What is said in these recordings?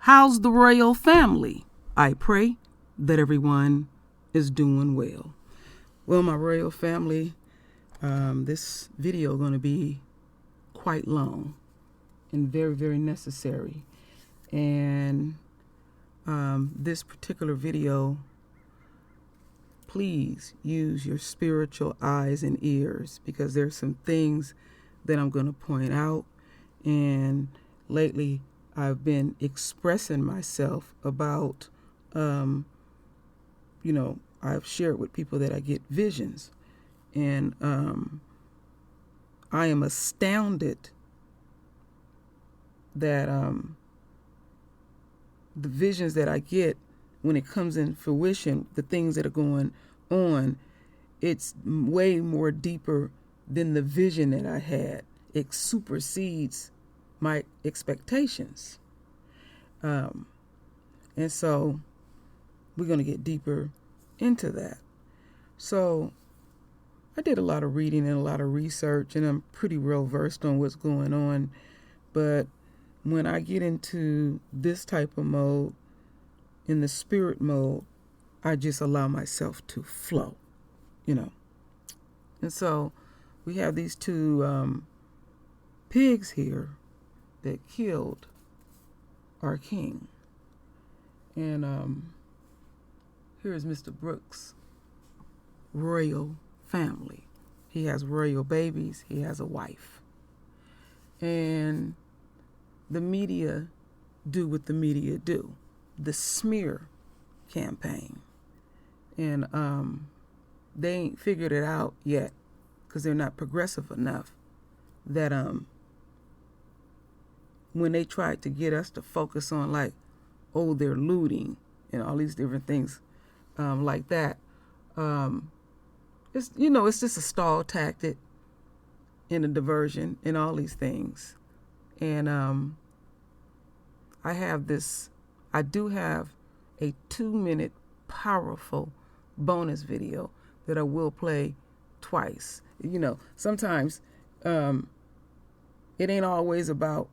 How's the royal family? I pray that everyone is doing well. Well, my royal family, this video is going to be quite long and very, very necessary. And this particular video, please use your spiritual eyes and ears, because there's some things that I'm going to point out. And lately I've been expressing myself about, I've shared with people that I get visions, and I am astounded that the visions that I get, when it comes in fruition, the things that are going on, it's way more deeper than the vision that I had. It supersedes my expectations. And so we're going to get deeper into that. So I did a lot of reading and a lot of research, and I'm pretty well versed on what's going on. But when I get into this type of mode, in the spirit mode, I just allow myself to flow, And so we have these two pigs here that killed our king. And here's Mr. Brooks' royal family. He has royal babies. He has a wife. And the media do what the media do. The smear campaign. And they ain't figured it out yet, because they're not progressive enough, that when they tried to get us to focus on, like, oh, they're looting and all these different things like that, it's just a stall tactic and a diversion and all these things. And I do have a 2-minute powerful bonus video that I will play twice. Sometimes it ain't always about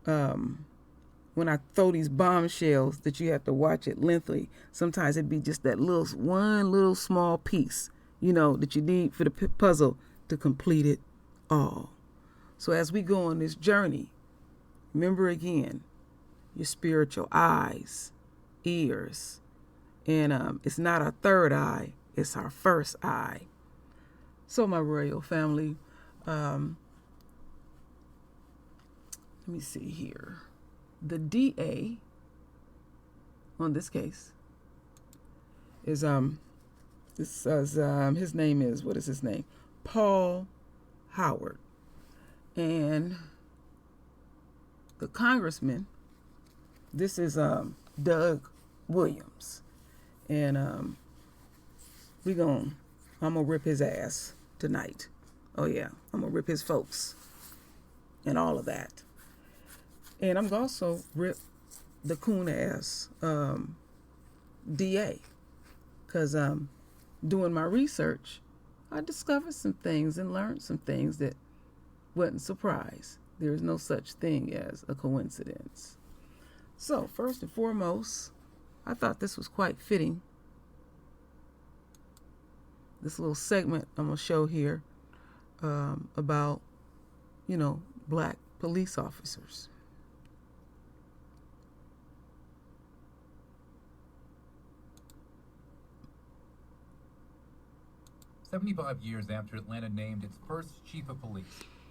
when I throw these bombshells that you have to watch it lengthily. Sometimes it'd be just that one little small piece, that you need for the puzzle to complete it all. So as we go on this journey, remember again, your spiritual eyes, ears, and it's not our third eye, it's our first eye. So my royal family, let me see here. The DA on this case is his name is, what is his name? Paul Howard. And the congressman, this is Doug Williams. And I'm gonna rip his ass tonight. Oh yeah, I'm gonna rip his folks and all of that. And I'm gonna also rip the coon ass DA, because doing my research, I discovered some things and learned some things that wasn't surprised. There is no such thing as a coincidence. So first and foremost, I thought this was quite fitting. This little segment I'm gonna show here about, black police officers. 75 years after Atlanta named its first chief of police,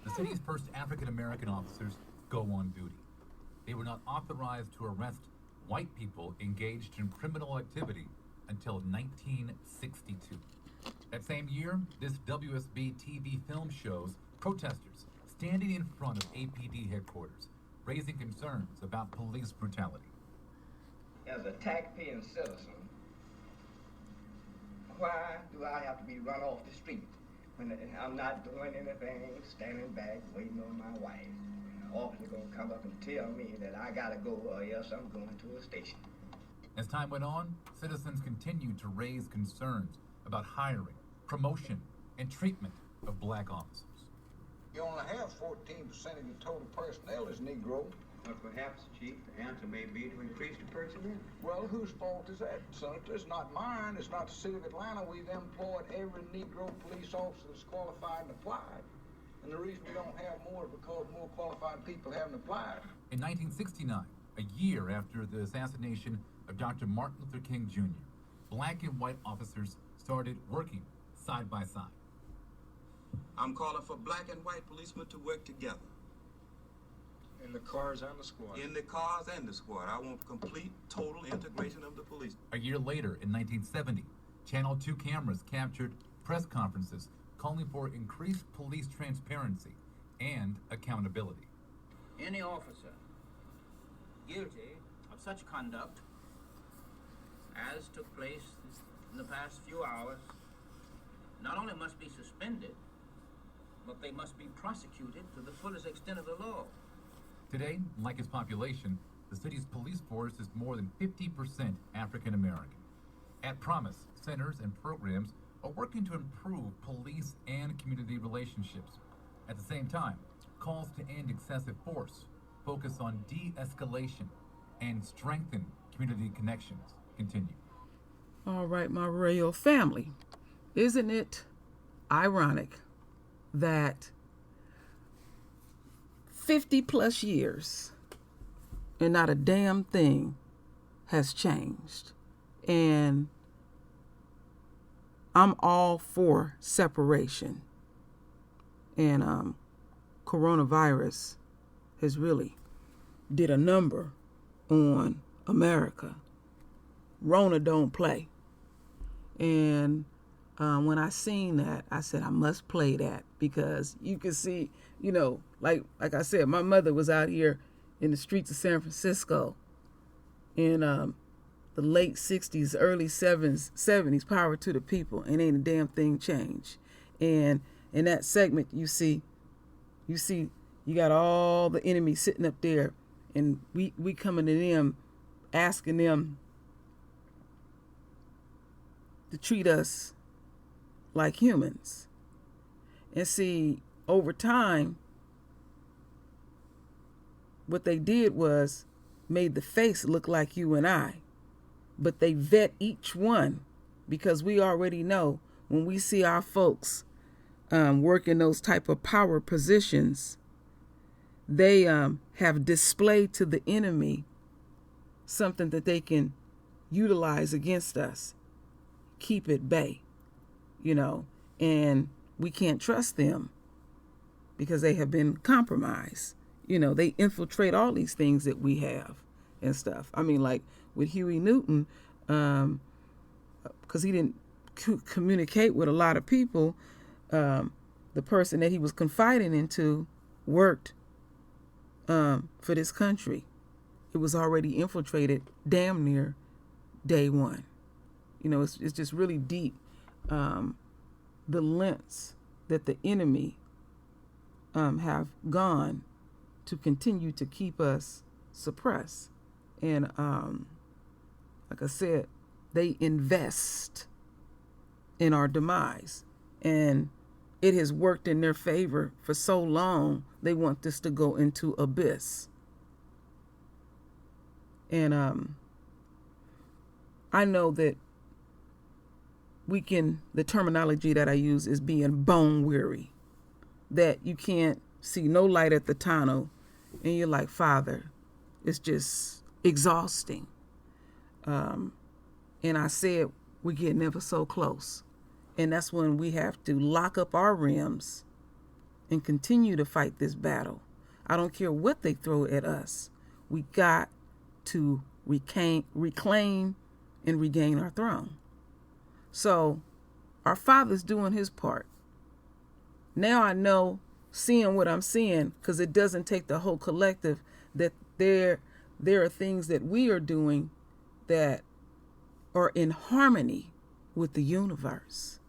the city's first African-American officers go on duty. They were not authorized to arrest white people engaged in criminal activity until 1962. That same year, this WSB TV film shows protesters standing in front of APD headquarters, raising concerns about police brutality. As a tax-paying citizen, why do I have to be run off the street when I'm not doing anything, standing back, waiting on my wife? The officer gonna come up and tell me that I gotta go, or else I'm going to a station. As time went on, citizens continued to raise concerns about hiring, promotion, and treatment of black officers. You only have 14% of your total personnel is Negro. But perhaps, Chief, the answer may be to increase the personnel. Well, whose fault is that, Senator? It's not mine. It's not the city of Atlanta. We've employed every Negro police officer that's qualified and applied. And the reason we don't have more is because more qualified people haven't applied. In 1969, a year after the assassination of Dr. Martin Luther King Jr., black and white officers started working side by side. I'm calling for black and white policemen to work together. In the cars and the squad. In the cars and the squad. I want complete, total integration of the police. A year later, in 1970, Channel 2 cameras captured press conferences calling for increased police transparency and accountability. Any officer guilty of such conduct as took place in the past few hours not only must be suspended, but they must be prosecuted to the fullest extent of the law. Today, like its population, the city's police force is more than 50% African American. At Promise, centers and programs are working to improve police and community relationships. At the same time, calls to end excessive force, focus on de-escalation, and strengthen community connections continue. All right, my royal family. Isn't it ironic that 50 plus years and not a damn thing has changed? And I'm all for separation. And coronavirus has really did a number on America. Rona don't play. And when I seen that, I said I must play that, because you can see, you know, like I said, my mother was out here in the streets of San Francisco in the late 60s, early 70s, power to the people, and ain't a damn thing changed. And in that segment, you see you got all the enemy sitting up there, and we coming to them, asking them to treat us like humans. And see, over time, what they did was made the face look like you and I. But they vet each one, because we already know when we see our folks work in those type of power positions, they have displayed to the enemy something that they can utilize against us. Keep at bay, you know, and we can't trust them because they have been compromised. You know, they infiltrate all these things that we have and stuff. I mean, like with Huey Newton, because he didn't communicate with a lot of people, the person that he was confiding into worked for this country. It was already infiltrated damn near day one. You know, it's just really deep, the lengths that the enemy have gone to continue to keep us suppressed. And like I said, they invest in our demise. And it has worked in their favor for so long, they want this to go into abyss. And I know that the terminology that I use is being bone weary, that you can't see no light at the tunnel, and you're like, Father, it's just exhausting. And I said, we're getting ever so close. And that's when we have to lock up our rims and continue to fight this battle. I don't care what they throw at us. We got to reclaim and regain our throne. So our Father's doing his part. Now I know, seeing what I'm seeing, because it doesn't take the whole collective, that there are things that we are doing that are in harmony with the universe.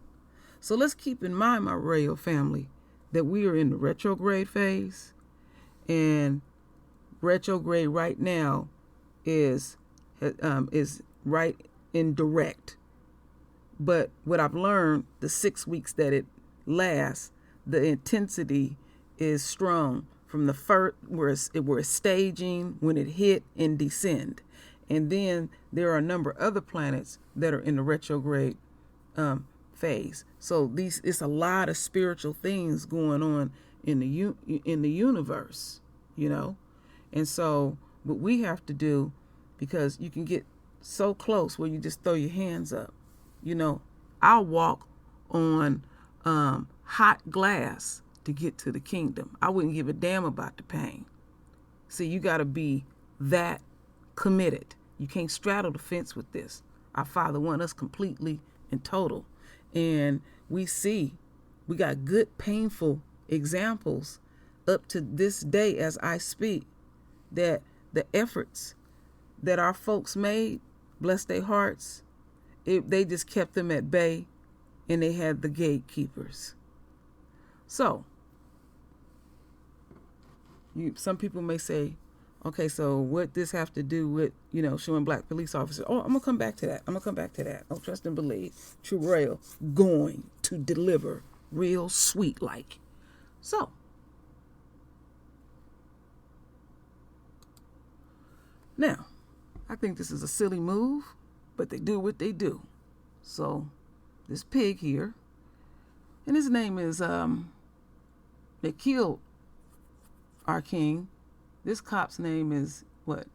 So let's keep in mind, my royal family, that we are in the retrograde phase, and retrograde right now is right in direct. But what I've learned, the 6 weeks that it lasts, the intensity is strong from the first where it's staging, when it hit, and descend. And then there are a number of other planets that are in the retrograde phase. So it's a lot of spiritual things going on in the universe, you know. And so what we have to do, because you can get so close where you just throw your hands up, you know. I'll walk on hot glass to get to the kingdom. I wouldn't give a damn about the pain. See, you got to be that committed. You can't straddle the fence with this. Our Father wants us completely and total. And we got good, painful examples up to this day as I speak, that the efforts that our folks made, bless their hearts, they just kept them at bay, and they had the gatekeepers. So, some people may say, okay, so what this have to do with, you know, showing black police officers? Oh, I'm going to come back to that. Oh, trust and believe. True Royal going to deliver real sweet like. So, now, I think this is a silly move, but they do what they do. So, this pig here, and his name is, they killed our king. This cop's name is what?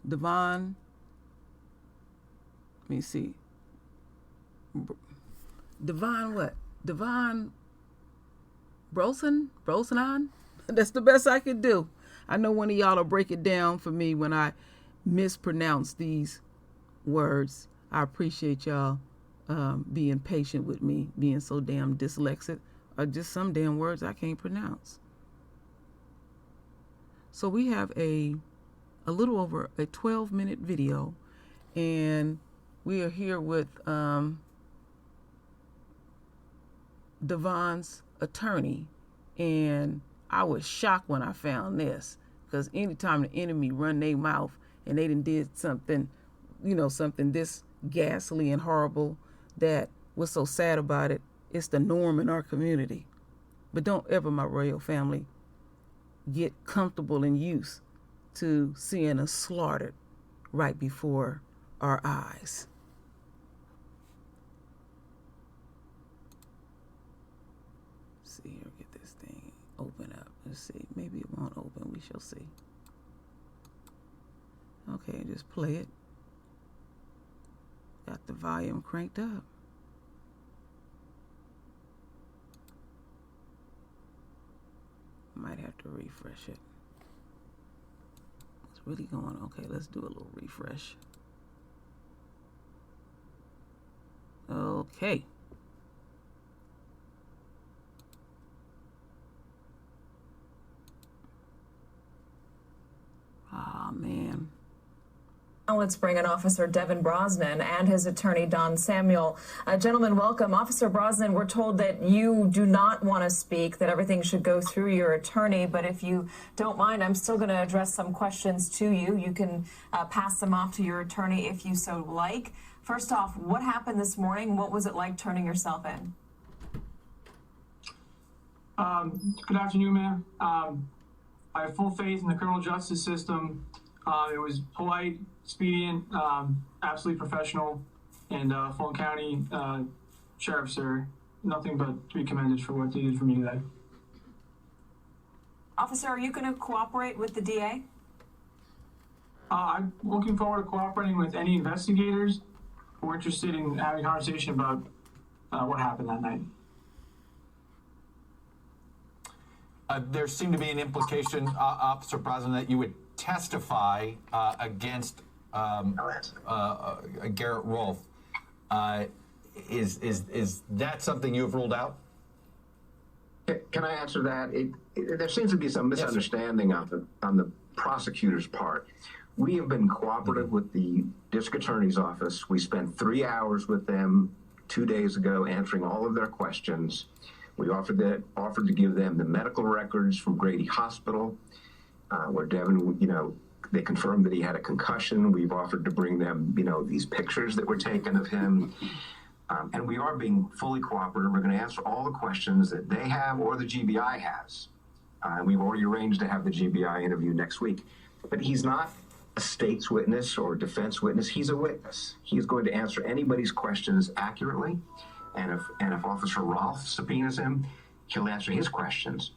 Devon. Let me see. Devon what? Devon Brosnan? That's the best I could do. I know one of y'all will break it down for me when I mispronounce these words. I appreciate y'all being patient with me, being so damn dyslexic, or just some damn words I can't pronounce. So we have a little over a 12-minute video, and we are here with Devon's attorney, and I was shocked when I found this, because anytime the enemy run their mouth and they done did something, you know, something this ghastly and horrible that was so sad about it, it's the norm in our community. But don't ever, my royal family, get comfortable and used to seeing us slaughtered right before our eyes. Let's see here, get this thing open up. Let's see, maybe it won't open, we shall see. Okay, just play it. Got the volume cranked up. Might have to refresh it. It's really going. Okay, let's do a little refresh. Okay. Ah, man. Now let's bring in Officer Devin Brosnan and his attorney, Don Samuel. Gentlemen, welcome. Officer Brosnan, we're told that you do not want to speak, that everything should go through your attorney, but if you don't mind, I'm still going to address some questions to you. You can pass them off to your attorney if you so like. First off, what happened this morning? What was it like turning yourself in? Good afternoon, ma'am. I have full faith in the criminal justice system. It was polite, expedient, absolutely professional, and Fulton County sheriffs are nothing but to be commended for what they did for me today. Officer, are you going to cooperate with the DA? I'm looking forward to cooperating with any investigators who are interested in having a conversation about what happened that night. There seemed to be an implication, Officer Brosnan, that you would testify against Garrett Rolfe. Is that something you have ruled out? Can I answer that? There seems to be some misunderstanding on the prosecutor's part. We have been cooperative with the district attorney's office. We spent 3 hours with them 2 days ago answering all of their questions. We offered to give them the medical records from Grady Hospital, where Devin, they confirmed that he had a concussion. We've offered to bring them, these pictures that were taken of him. And we are being fully cooperative. We're going to answer all the questions that they have or the GBI has. We've already arranged to have the GBI interview next week. But he's not a state's witness or defense witness. He's a witness. He's going to answer anybody's questions accurately. And if Officer Rolfe subpoenas him, he'll answer his questions.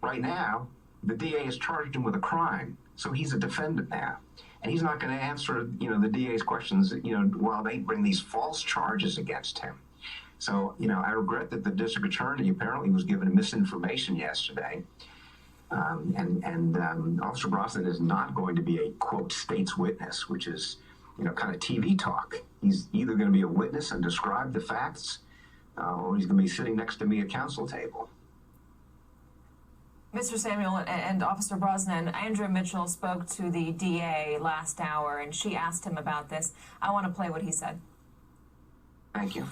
Right now, the DA has charged him with a crime, so he's a defendant now. And he's not going to answer, the DA's questions, while they bring these false charges against him. So, I regret that the district attorney apparently was given misinformation yesterday. Officer Brosnan is not going to be a, quote, state's witness, which is, kind of TV talk. He's either going to be a witness and describe the facts, or he's going to be sitting next to me at counsel table. Mr. Samuel and Officer Brosnan, Andrea Mitchell spoke to the DA last hour, and she asked him about this. I want to play what he said. Thank you.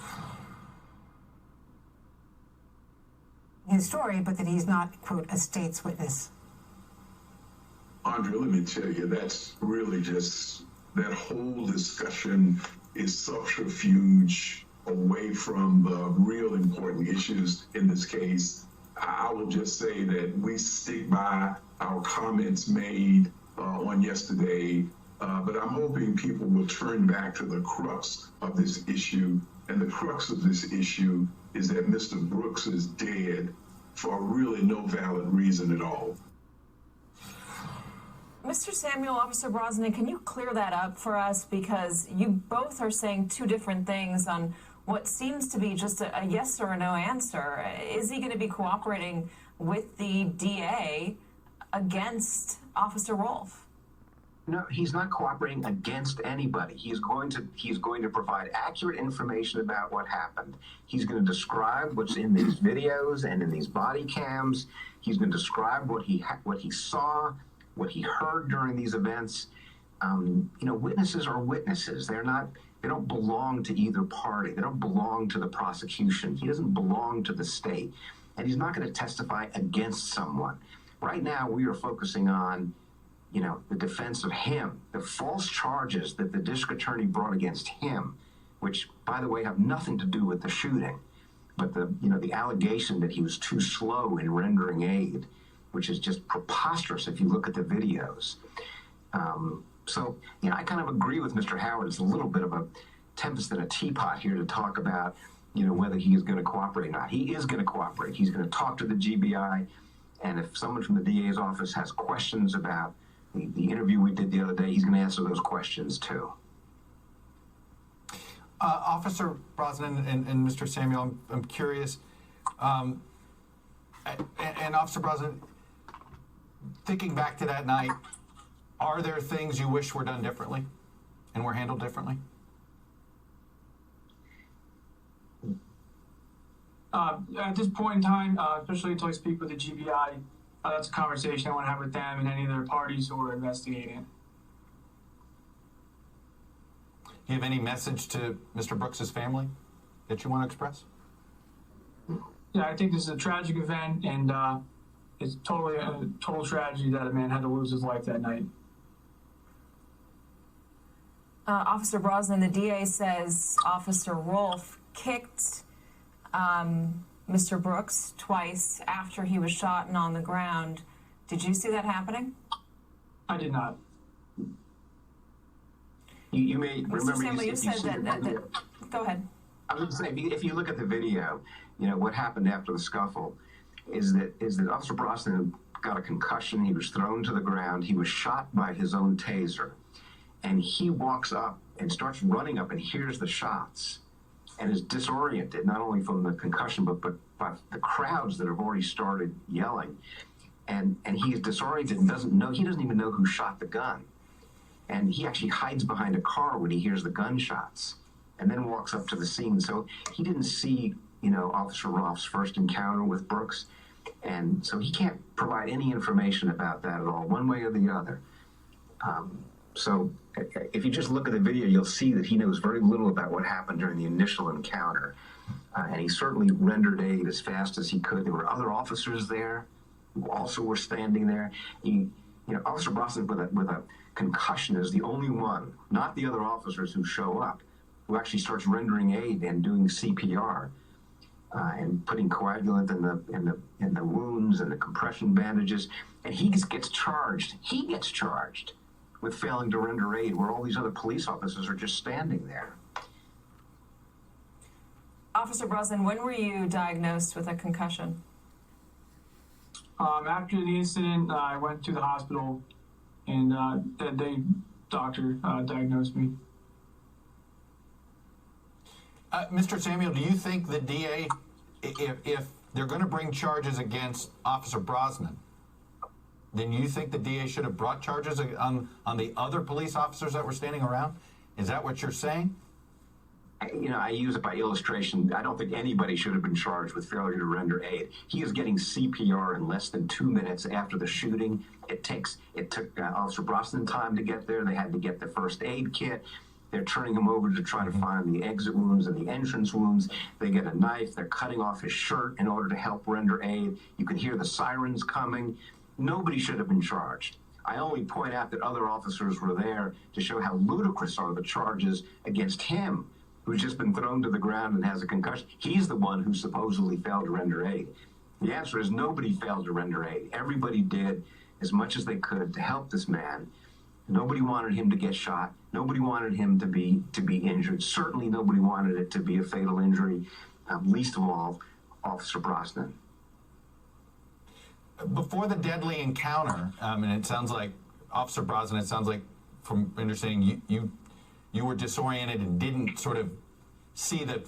His story, but that he's not, quote, a state's witness. Andrea, let me tell you, that's really just, that whole discussion is subterfuge away from the real important issues in this case. I will just say that we stick by our comments made on yesterday, but I'm hoping people will turn back to the crux of this issue. And the crux of this issue is that Mr. Brooks is dead for really no valid reason at all. Mr. Samuel, Officer Brosnan, can you clear that up for us? Because you both are saying two different things on what seems to be just a yes or a no answer. Is he going to be cooperating with the DA against Officer Rolfe? No, he's not cooperating against anybody. He's going to provide accurate information about what happened. He's going to describe what's in these videos and in these body cams. He's going to describe what he saw, what he heard during these events. Witnesses are witnesses. They don't belong to either party. They don't belong to the prosecution. He doesn't belong to the state. And he's not going to testify against someone. Right now, we are focusing on, the defense of him, the false charges that the district attorney brought against him, which, by the way, have nothing to do with the shooting, but the allegation that he was too slow in rendering aid, which is just preposterous if you look at the videos. I kind of agree with Mr. Howard. It's a little bit of a tempest in a teapot here to talk about, whether he is going to cooperate or not. He is going to cooperate. He's going to talk to the GBI, and if someone from the DA's office has questions about the interview we did the other day, he's going to answer those questions too. Officer Brosnan and Mr. Samuel, I'm curious, and Officer Brosnan, thinking back to that night, are there things you wish were done differently and were handled differently? At this point in time, especially until I speak with the GBI, that's a conversation I want to have with them and any of their parties who are investigating. Do you have any message to Mr. Brooks's family that you want to express? Yeah, I think this is a tragic event, and it's totally a total tragedy that a man had to lose his life that night. Officer Brosnan, the DA says Officer Rolfe kicked Mr. Brooks twice after he was shot and on the ground. Did you see that happening? I did not. You may remember. Mr. Samuel, you said that. Go ahead. I was going to say, if you look at the video, what happened after the scuffle is that Officer Brosnan got a concussion. He was thrown to the ground. He was shot by his own taser. And he walks up and starts running up and hears the shots and is disoriented, not only from the concussion, but by the crowds that have already started yelling. And he is disoriented and he doesn't even know who shot the gun. And he actually hides behind a car when he hears the gunshots and then walks up to the scene. So he didn't see, Officer Rolfe's first encounter with Brooks. And so he can't provide any information about that at all, one way or the other. So if you just look at the video, you'll see that he knows very little about what happened during the initial encounter. And he certainly rendered aid as fast as he could. There were other officers there who also were standing there. Officer Brosnan with a concussion is the only one, not the other officers who show up, who actually starts rendering aid and doing CPR. and putting coagulant in the wounds and the compression bandages, and he gets charged. He gets charged with failing to render aid, where all these other police officers are just standing there. Officer Brosnan, when were you diagnosed with a concussion? After the incident, I went to the hospital, and the doctor diagnosed me. Mr. Samuel, do you think the DA, if they're going to bring charges against Officer Brosnan, then you think the DA should have brought charges on the other police officers that were standing around? Is that what you're saying? I use it by illustration. I don't think anybody should have been charged with failure to render aid. He is getting CPR in less than 2 minutes after the shooting. It took Officer Brosnan time to get there. They had to get the first aid kit. They're turning him over to try to find the exit wounds and the entrance wounds. They get a knife. They're cutting off his shirt in order to help render aid. You can hear the sirens coming. Nobody should have been charged. I only point out that other officers were there to show how ludicrous are the charges against him, who's just been thrown to the ground and has a concussion. He's the one who supposedly failed to render aid. The answer is nobody failed to render aid. Everybody did as much as they could to help this man. Nobody wanted him to get shot. Nobody wanted him to be injured. Certainly nobody wanted it to be a fatal injury, least of all Officer Brosnan. Before the deadly encounter, and it sounds like, Officer Brosnan, it sounds like, from understanding, you were disoriented and didn't sort of see that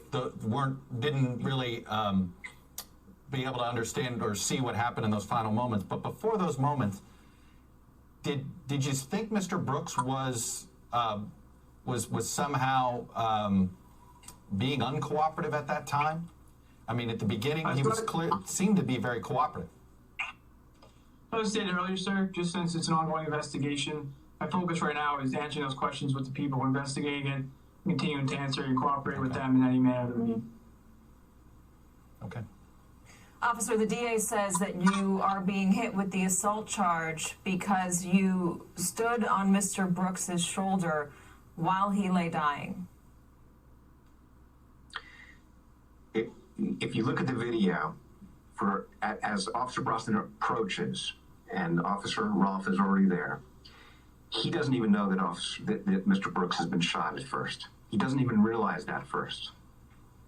didn't really be able to understand or see what happened in those final moments. But before those moments, did you think Mr. Brooks was somehow being uncooperative at that time? I mean, at the beginning, he was clear, seemed to be very cooperative. I was stated earlier, sir, just since it's an ongoing investigation, my focus right now is answering those questions with the people who are investigating it, continuing to answer and cooperate with them in any manner that we need. Okay. Officer, the DA says that you are being hit with the assault charge because you stood on Mr. Brooks's shoulder while he lay dying. If you look at the video, as Officer Brosnan approaches, and Officer Rolfe is already there, he doesn't even know that Mr. Brooks has been shot at first. He doesn't even realize that at first,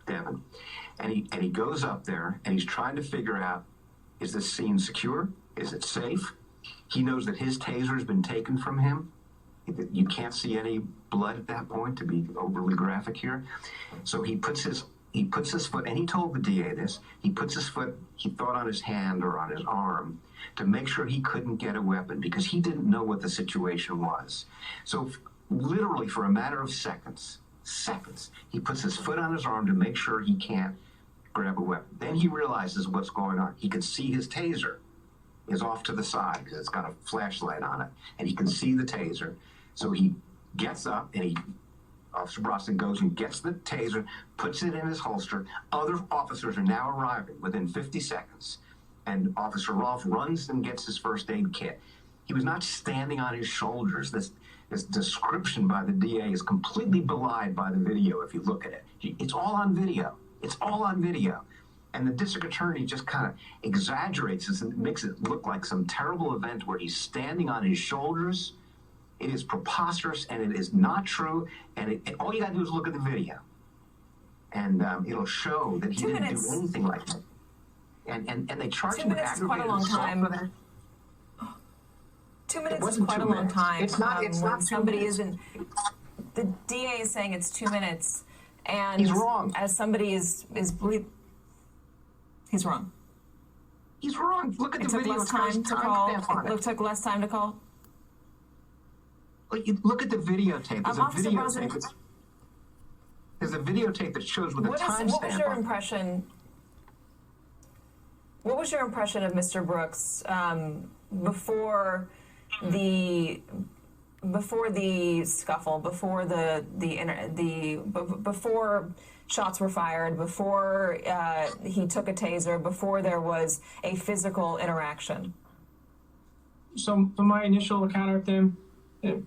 Devin. And he goes up there, and he's trying to figure out, is this scene secure? Is it safe? He knows that his taser has been taken from him. You can't see any blood at that point, to be overly graphic here. So he puts his foot, and he told the DA this, he puts his foot, he thought, on his hand or on his arm to make sure he couldn't get a weapon because he didn't know what the situation was. So literally for a matter of seconds, he puts his foot on his arm to make sure he can't grab a weapon. Then he realizes what's going on. He can see his taser is off to the side because it's got a flashlight on it, and he can see the taser. So he gets up, and Officer Brosnan goes and gets the taser, puts it in his holster. Other officers are now arriving within 50 seconds, and Officer Rolfe runs and gets his first aid kit. He was not standing on his shoulders. This description by the DA is completely belied by the video if you look at it. It's all on video. It's all on video. And the district attorney just kind of exaggerates this and makes it look like some terrible event where he's standing on his shoulders. It is preposterous, and it is not true. And all you got to do is look at the video, and it'll show that he didn't do anything like that. And they charged him with aggravated assault. 2 minutes is quite a long time. 2 minutes is quite a long time. It's not. It's not. Somebody isn't. The DA is saying it's 2 minutes, and he's wrong. As somebody is he's wrong. He's wrong. Look at the video. It took less time to call. It took less time to call. Look at the videotape. There's a videotape. There's a videotape that shows with a timestamp. What was your impression? What was your impression of Mr. Brooks before the scuffle, before before shots were fired, before he took a taser, before there was a physical interaction? So my initial encounter with him,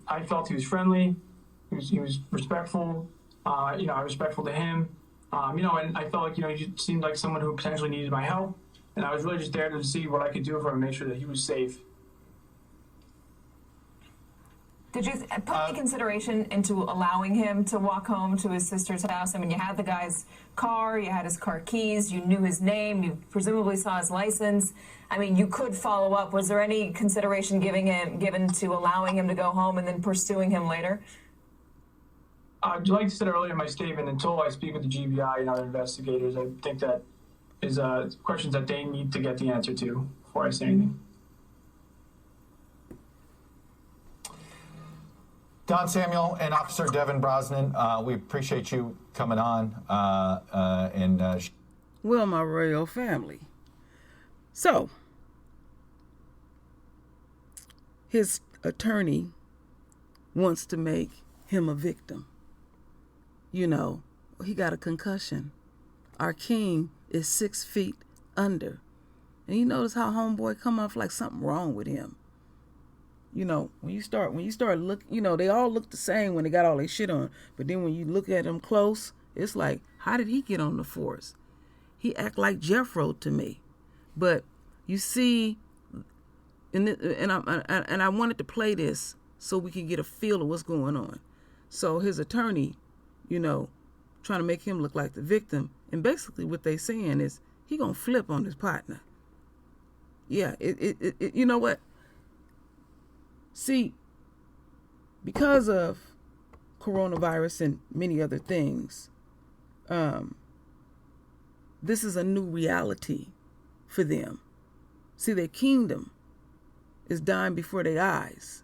I felt he was friendly. He was respectful. I was respectful to him. And I felt like, he seemed like someone who potentially needed my help. And I was really just there to see what I could do for him and make sure that he was safe. Did you put any consideration into allowing him to walk home to his sister's house? I mean, you had the guy's car, you had his car keys, you knew his name, you presumably saw his license. I mean, you could follow up. Was there any consideration given to allowing him to go home and then pursuing him later? Like I said earlier in my statement, until I speak with the GBI and other investigators, I think that is questions that they need to get the answer to before I say anything. Don Samuel and Officer Devin Brosnan, we appreciate you coming on. Well, my royal family. So, his attorney wants to make him a victim. He got a concussion. Our king is 6 feet under. And you notice how homeboy come off like something wrong with him. When you start looking, they all look the same when they got all their shit on. But then when you look at them close, it's like, how did he get on the force? He act like Jeffro to me. But you see, and I wanted to play this so we can get a feel of what's going on. So his attorney, trying to make him look like the victim. And basically what they saying is he gonna flip on his partner. Yeah, you know what? See, because of coronavirus and many other things, this is a new reality for them. See, their kingdom is dying before their eyes.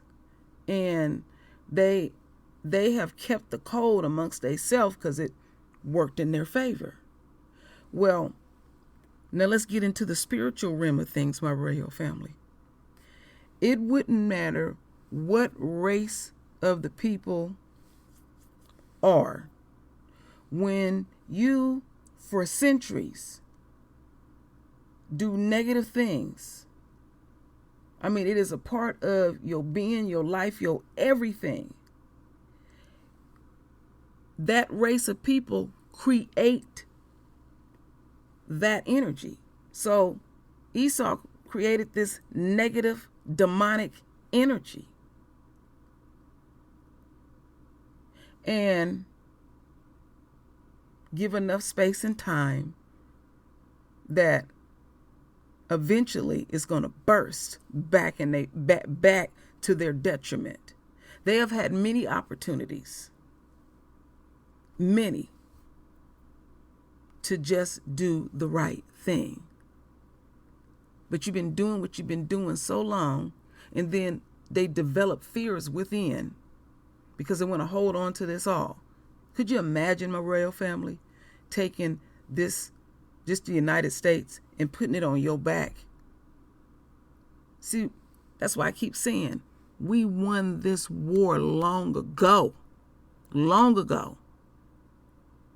And they have kept the code amongst themselves because it worked in their favor. Well, now let's get into the spiritual realm of things, my royal family. It wouldn't matter what race of the people are when you, for centuries, do negative things. I mean, it is a part of your being, your life, your everything. That race of people create that energy. So Esau created this negative, demonic energy. And give enough space and time that eventually it's going to burst back back to their detriment. They have had many opportunities, many, to just do the right thing. But you've been doing what you've been doing so long, and then they develop fears within because they want to hold on to this all. Could you imagine, my royal family, taking this, just the United States, and putting it on your back? See, that's why I keep saying we won this war long ago. Long ago.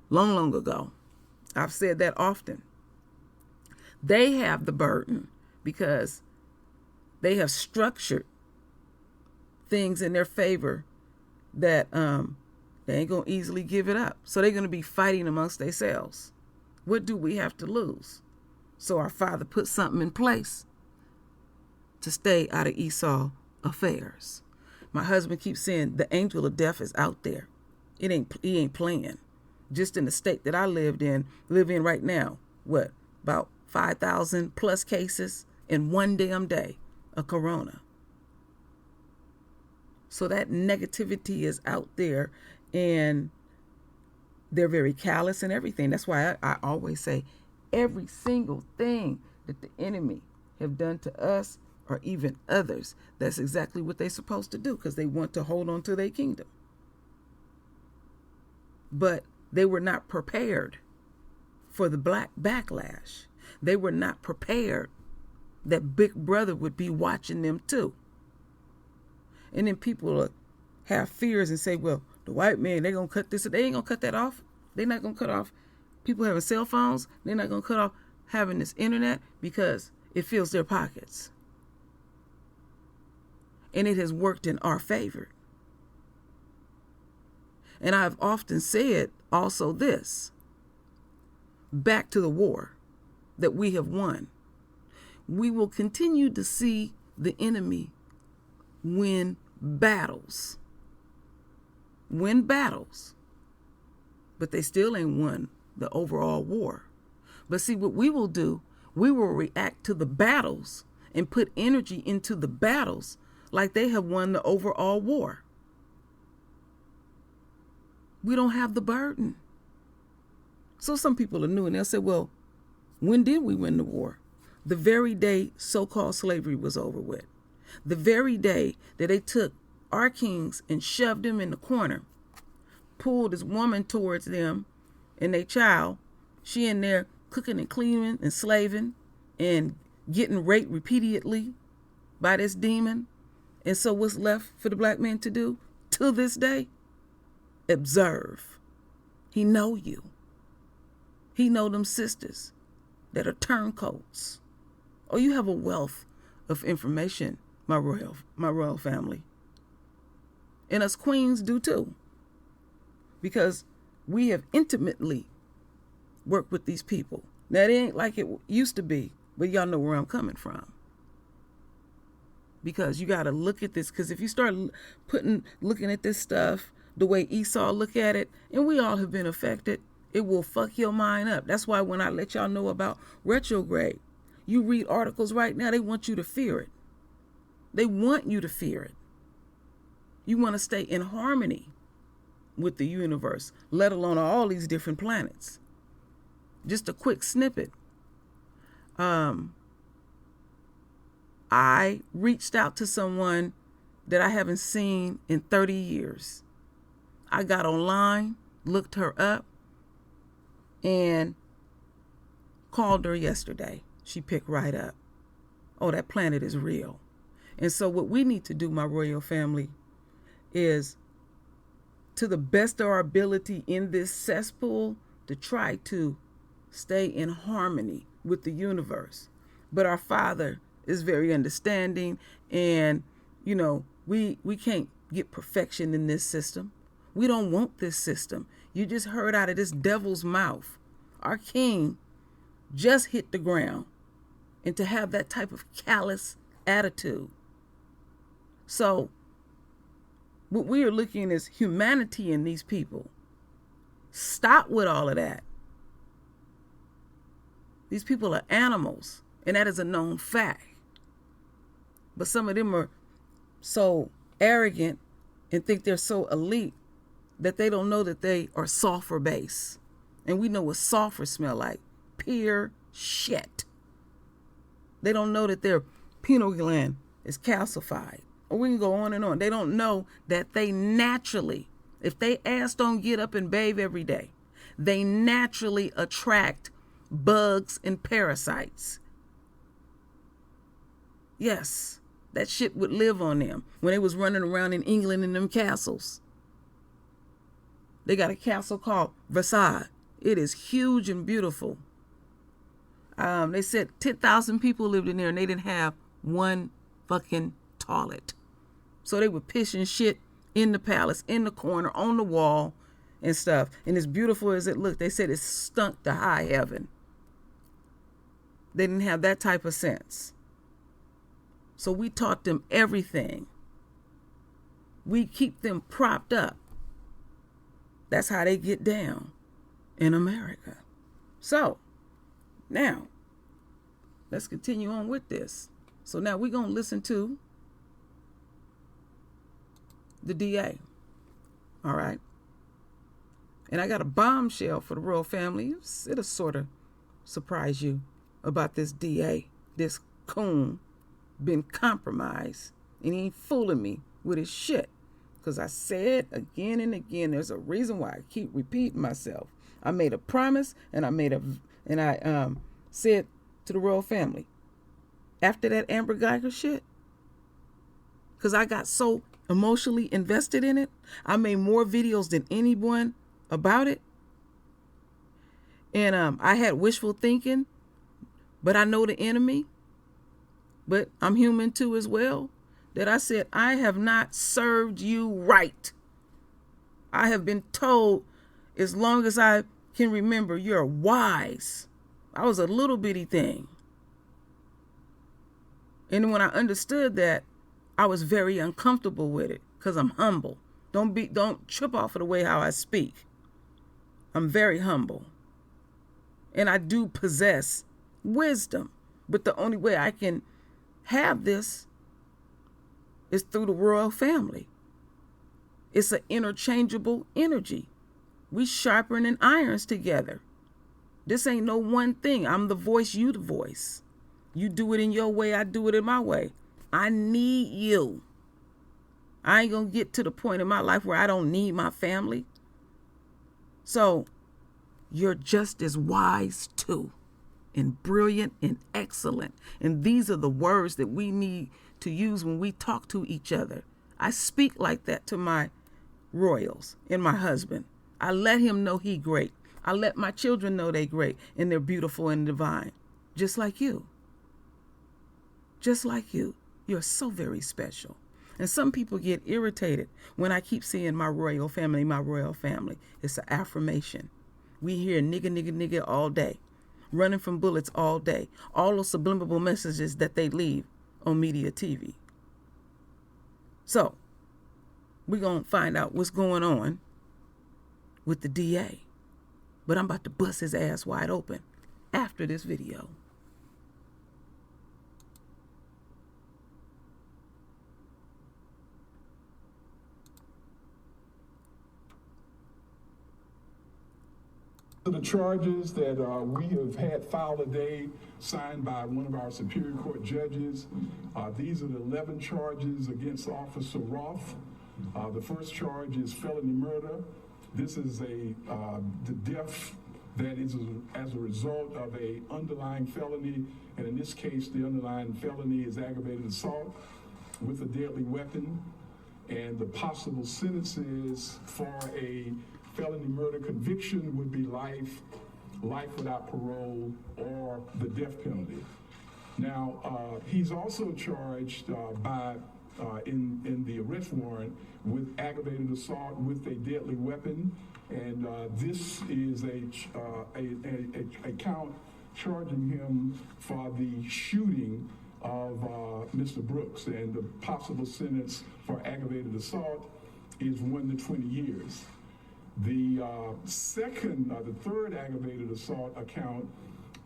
Long ago. I've said that often. They have the burden because they have structured things in their favor that they ain't going to easily give it up. So they're going to be fighting amongst themselves. What do we have to lose? So our Father put something in place to stay out of Esau affairs. My husband keeps saying the angel of death is out there. He ain't playing. Just in the state that I live in right now, about 5,000 plus cases in one damn day of corona. So that negativity is out there, and they're very callous and everything. That's why I always say every single thing that the enemy have done to us or even others, that's exactly what they're supposed to do because they want to hold on to their kingdom. But they were not prepared for the black backlash. They were not prepared that Big Brother would be watching them too. And then people will have fears and say, well, the white man, they're going to cut this. They ain't going to cut that off. They're not going to cut off people having cell phones. They're not going to cut off having this internet because it fills their pockets. And it has worked in our favor. And I've often said also this. back to the war that we have won. We will continue to see the enemy win battles. But they still ain't won the overall war. But see, what we will do, we will react to the battles and put energy into the battles like they have won the overall war. We don't have the burden. So some people are new and they'll say, well, when did we win the war? The very day so-called slavery was over with. The very day that they took our kings and shoved them in the corner, pulled this woman towards them and their child, she in there cooking and cleaning and slaving and getting raped repeatedly by this demon. And so what's left for the black man to do to this day? Observe. He know you. He know them sisters that are turncoats. Oh, you have a wealth of information, my royal family. And us queens do too. Because we have intimately worked with these people. Now, it ain't like it used to be, but y'all know where I'm coming from. Because you got to look at this, because if you start looking at this stuff the way Esau look at it, and we all have been affected, it will fuck your mind up. That's why when I let y'all know about retrograde, you read articles right now, they want you to fear it. They want you to fear it. You want to stay in harmony with the universe, let alone all these different planets. Just a quick snippet. I reached out to someone that I haven't seen in 30 years. I got online, looked her up, and called her yesterday. She picked right up. Oh, that planet is real. And so what we need to do, my royal family, is to the best of our ability in this cesspool to try to stay in harmony with the universe. But our Father is very understanding, and you know, we can't get perfection in this system. We don't want this system. You just heard out of this devil's mouth. Our king just hit the ground, and to have that type of callous attitude. So what we are looking is humanity in these people. Stop with all of that. These people are animals, and that is a known fact. But some of them are so arrogant and think they're so elite that they don't know that they are sulfur base. And we know what sulfur smell like. Pure shit. They don't know that their pineal gland is calcified. Or we can go on and on. They don't know that they naturally, if they ass don't get up and bathe every day, they naturally attract bugs and parasites. Yes, that shit would live on them when they was running around in England in them castles. They got a castle called Versailles. It is huge and beautiful. They said 10,000 people lived in there and they didn't have one fucking toilet. So they were pissing shit in the palace, in the corner, on the wall and stuff. And as beautiful as it looked, they said it stunk to high heaven. They didn't have that type of sense. So we taught them everything. We keep them propped up. That's how they get down in America. So now let's continue on with this. So now we're going to listen to the DA. All right. And I got a bombshell for the royal family. It'll sort of surprise you about this DA, this coon, been compromised, and he ain't fooling me with his shit. Because I said again and again, there's a reason why I keep repeating myself. I made a promise, and I said to the royal family, after that Amber Geiger shit, because I got so emotionally invested in it, I made more videos than anyone about it. And I had wishful thinking, but I know the enemy, but I'm human too as well, that I said, I have not served you right. I have been told as long as I can remember you're wise. I was a little bitty thing. And when I understood that, I was very uncomfortable with it because I'm humble. Don't trip off of the way how I speak. I'm very humble. And I do possess wisdom. But the only way I can have this is through the royal family. It's an interchangeable energy. We sharpen irons together. This ain't no one thing. I'm the voice, you the voice. You do it in your way, I do it in my way. I need you. I ain't gonna get to the point in my life where I don't need my family. So you're just as wise too, and brilliant and excellent. And these are the words that we need to use when we talk to each other. I speak like that to my royals and my husband. I let him know he great. I let my children know they great and they're beautiful and divine. Just like you. Just like you. You're so very special. And some people get irritated when I keep saying my royal family, my royal family. It's an affirmation. We hear nigga, nigga, nigga all day. Running from bullets all day. All those subliminal messages that they leave on media TV. So, we're going to find out what's going on with the DA. But I'm about to bust his ass wide open after this video. The charges that we have had filed today, signed by one of our Superior Court judges. These are the 11 charges against Officer Roth. The first charge is felony murder. This is the death that is as a result of a underlying felony, and in this case, the underlying felony is aggravated assault with a deadly weapon, and the possible sentences for a felony murder conviction would be life without parole, or the death penalty. Now, he's also charged in the arrest warrant with aggravated assault with a deadly weapon, and this is a count charging him for the shooting of Mr. Brooks, and the possible sentence for aggravated assault is 1 to 20 years. The third aggravated assault account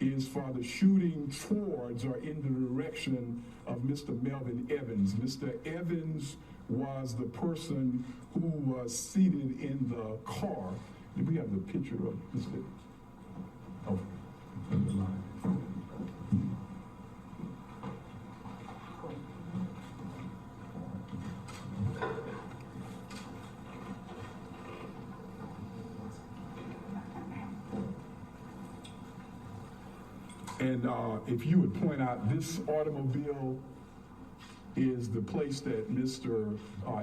is for the shooting towards or in the direction of Mr. Melvin Evans. Mr. Evans was the person who was seated in the car. Do we have the picture of Mr. Oh, and if you would point out, this automobile is the place that Mr.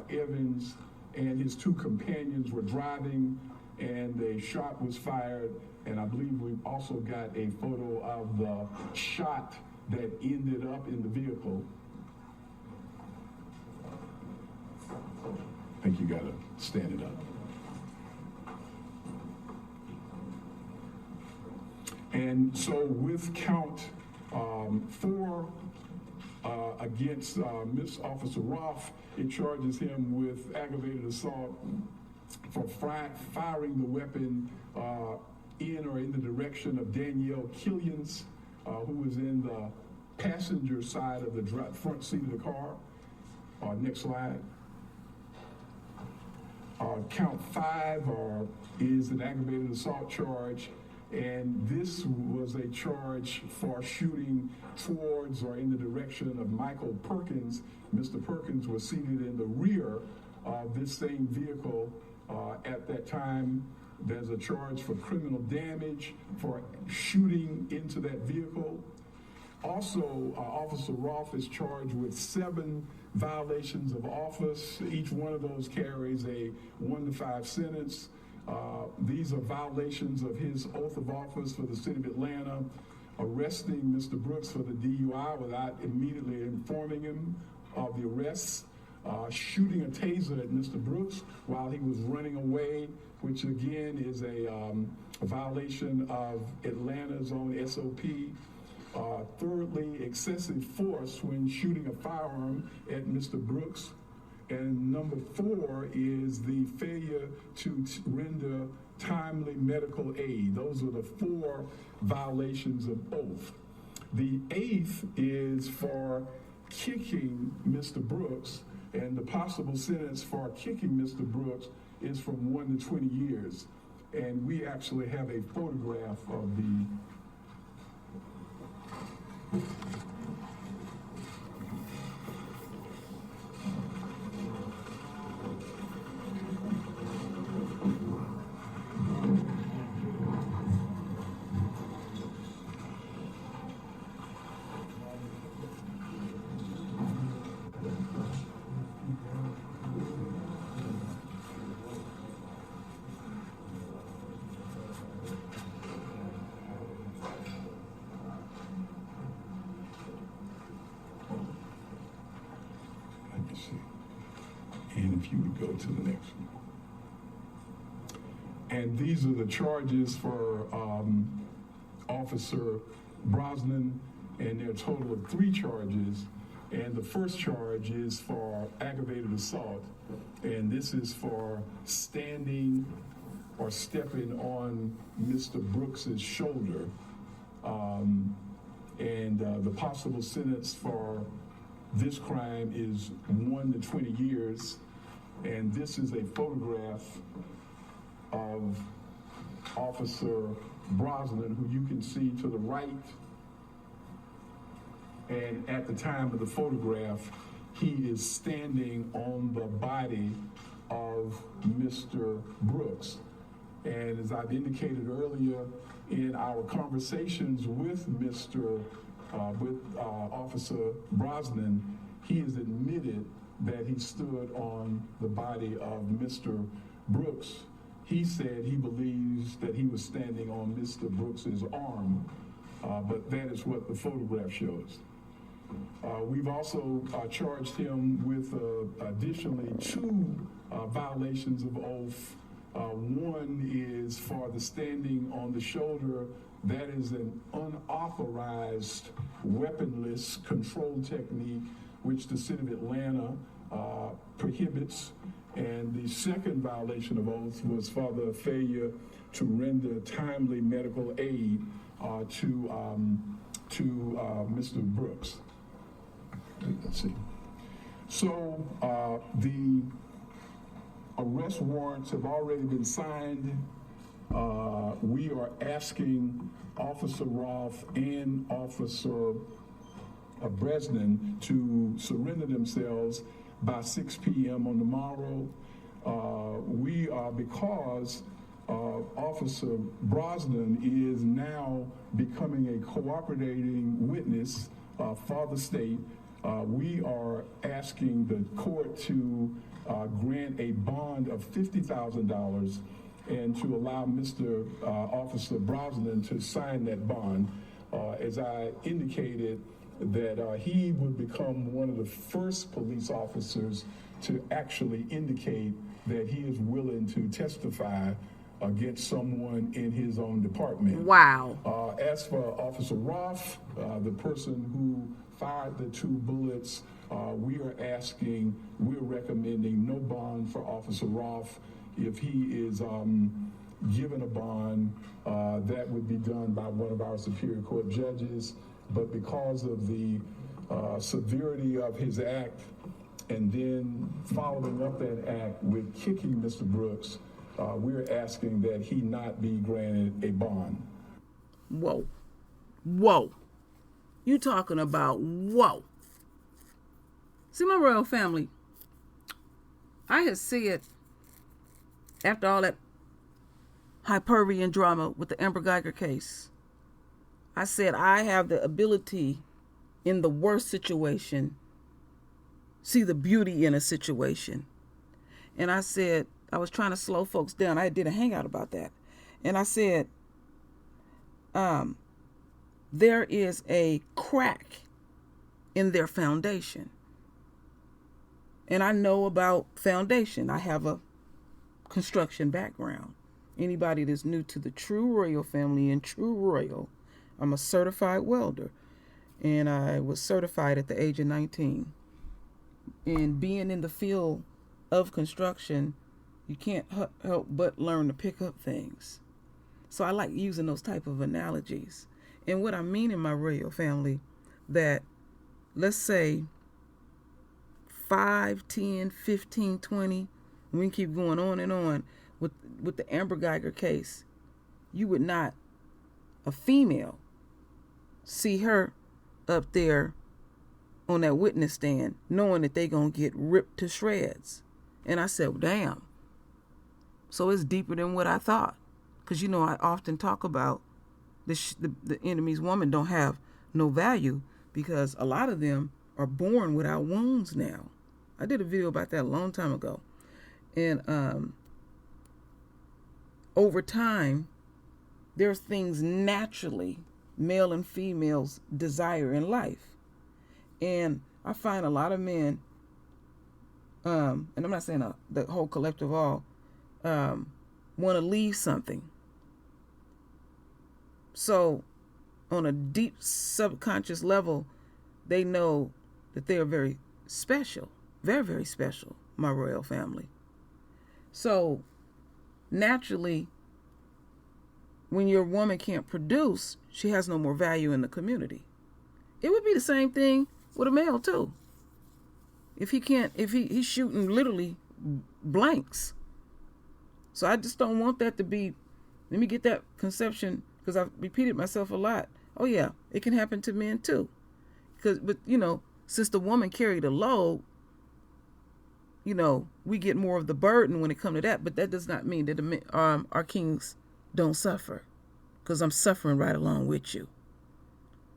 Evans and his two companions were driving, and a shot was fired, and I believe we've also got a photo of the shot that ended up in the vehicle. I think you gotta stand it up. And so with count 4 against Miss Officer Roth, it charges him with aggravated assault for firing the weapon in or in the direction of Danielle Killians, who was in the passenger side of the front seat of the car. Next slide. Count 5 is an aggravated assault charge, and this was a charge for shooting towards or in the direction of Michael Perkins. Mr. Perkins was seated in the rear of this same vehicle at that time. There's a charge for criminal damage for shooting into that vehicle. Also, Officer Roth is charged with 7 violations of office. Each one of those carries a 1 to 5 sentence. These are violations of his oath of office for the city of Atlanta, arresting Mr. Brooks for the DUI without immediately informing him of the arrests, shooting a taser at Mr. Brooks while he was running away, which again is a violation of Atlanta's own SOP. Thirdly, excessive force when shooting a firearm at Mr. Brooks. And number 4 is the failure to render timely medical aid. Those are the 4 violations of oath. The 8th is for kicking Mr. Brooks, and the possible sentence for kicking Mr. Brooks is from 1 to 20 years. And we actually have a photograph of the and if you would go to the next one. And these are the charges for Officer Brosnan, and there are a total of 3 charges. And the first charge is for aggravated assault, and this is for standing or stepping on Mr. Brooks's shoulder. The possible sentence for this crime is 1 to 20 years, and this is a photograph of Officer Brosnan, who you can see to the right. And at the time of the photograph, he is standing on the body of Mr. Brooks. And as I've indicated earlier in our conversations with Officer Brosnan, he has admitted that he stood on the body of Mr. Brooks. He said he believes that he was standing on Mr. Brooks's arm, but that is what the photograph shows. We've also charged him with additionally 2 violations of oath. One is for the standing on the shoulder. That is an unauthorized weaponless control technique which the city of Atlanta prohibits. And the second violation of oath was for the failure to render timely medical aid to Mr. Brooks. Let's see. So the arrest warrants have already been signed. We are asking Officer Roth and Officer Brosnan to surrender themselves by 6 p.m. on tomorrow. Because Officer Brosnan is now becoming a cooperating witness for the state, we are asking the court to grant a bond of $50,000 and to allow Mr. Officer Brosnan to sign that bond. As I indicated, that he would become one of the first police officers to actually indicate that he is willing to testify against someone in his own department. Wow. As for Officer Roth, the person who fired the 2 bullets, we're recommending no bond for Officer Roth. If he is given a bond, that would be done by one of our Superior Court judges. But because of the severity of his act, and then following up that act with kicking Mr. Brooks, we're asking that he not be granted a bond. Whoa. Whoa. You talking about whoa. See, my royal family, I had said, after all that hyperbole and drama with the Amber Geiger case, I said I have the ability in the worst situation see the beauty in a situation. And I said, I was trying to slow folks down. I did a hangout about that. And I said, there is a crack in their foundation. And I know about foundation. I have a construction background. Anybody that's new to the True Royal family and True Royal, I'm a certified welder. And I was certified at the age of 19. And being in the field of construction, you can't help but learn to pick up things. So I like using those type of analogies. And what I mean in my royal family, that let's say 5, 10, 15, 20, we can keep going on and on with the Amber Geiger case. You would not, a female, see her up there on that witness stand knowing that they gonna get ripped to shreds. And I said, well, damn. So it's deeper than what I thought. Because, I often talk about the enemy's woman don't have no value because a lot of them are born without wounds now. I did a video about that a long time ago. And over time, there's things naturally male and females desire in life. And I find a lot of men, and I'm not saying the whole collective all, want to leave something. So on a deep subconscious level, they know that they are very special, very, very special, my royal family. So naturally, when your woman can't produce, she has no more value in the community. It would be the same thing with a male too. If he's shooting literally blanks. So I just don't want that to be, let me get that conception, because I've repeated myself a lot. Oh yeah, it can happen to men too. But since the woman carried a load, we get more of the burden when it comes to that. But that does not mean that our kings don't suffer, because I'm suffering right along with you.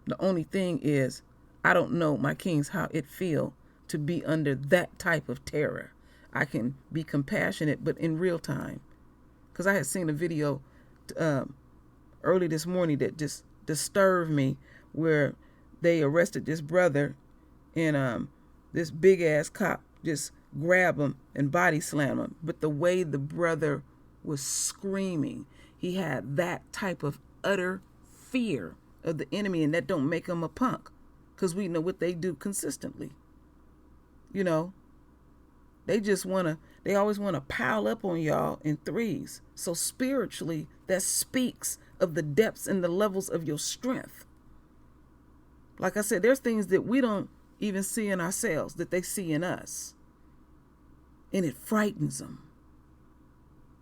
The only thing is, I don't know, my kings, how it feel to be under that type of terror. I can be compassionate, but in real time. Because I had seen a video early this morning that just disturbed me, where they arrested this brother, and this big ass cop just grabbed him and body slammed him. But the way the brother was screaming, he had that type of utter fear of the enemy, and that don't make him a punk, because we know what they do consistently. They always want to pile up on y'all in threes. So spiritually, that speaks of the depths and the levels of your strength. Like I said, there's things that we don't even see in ourselves that they see in us. And it frightens them.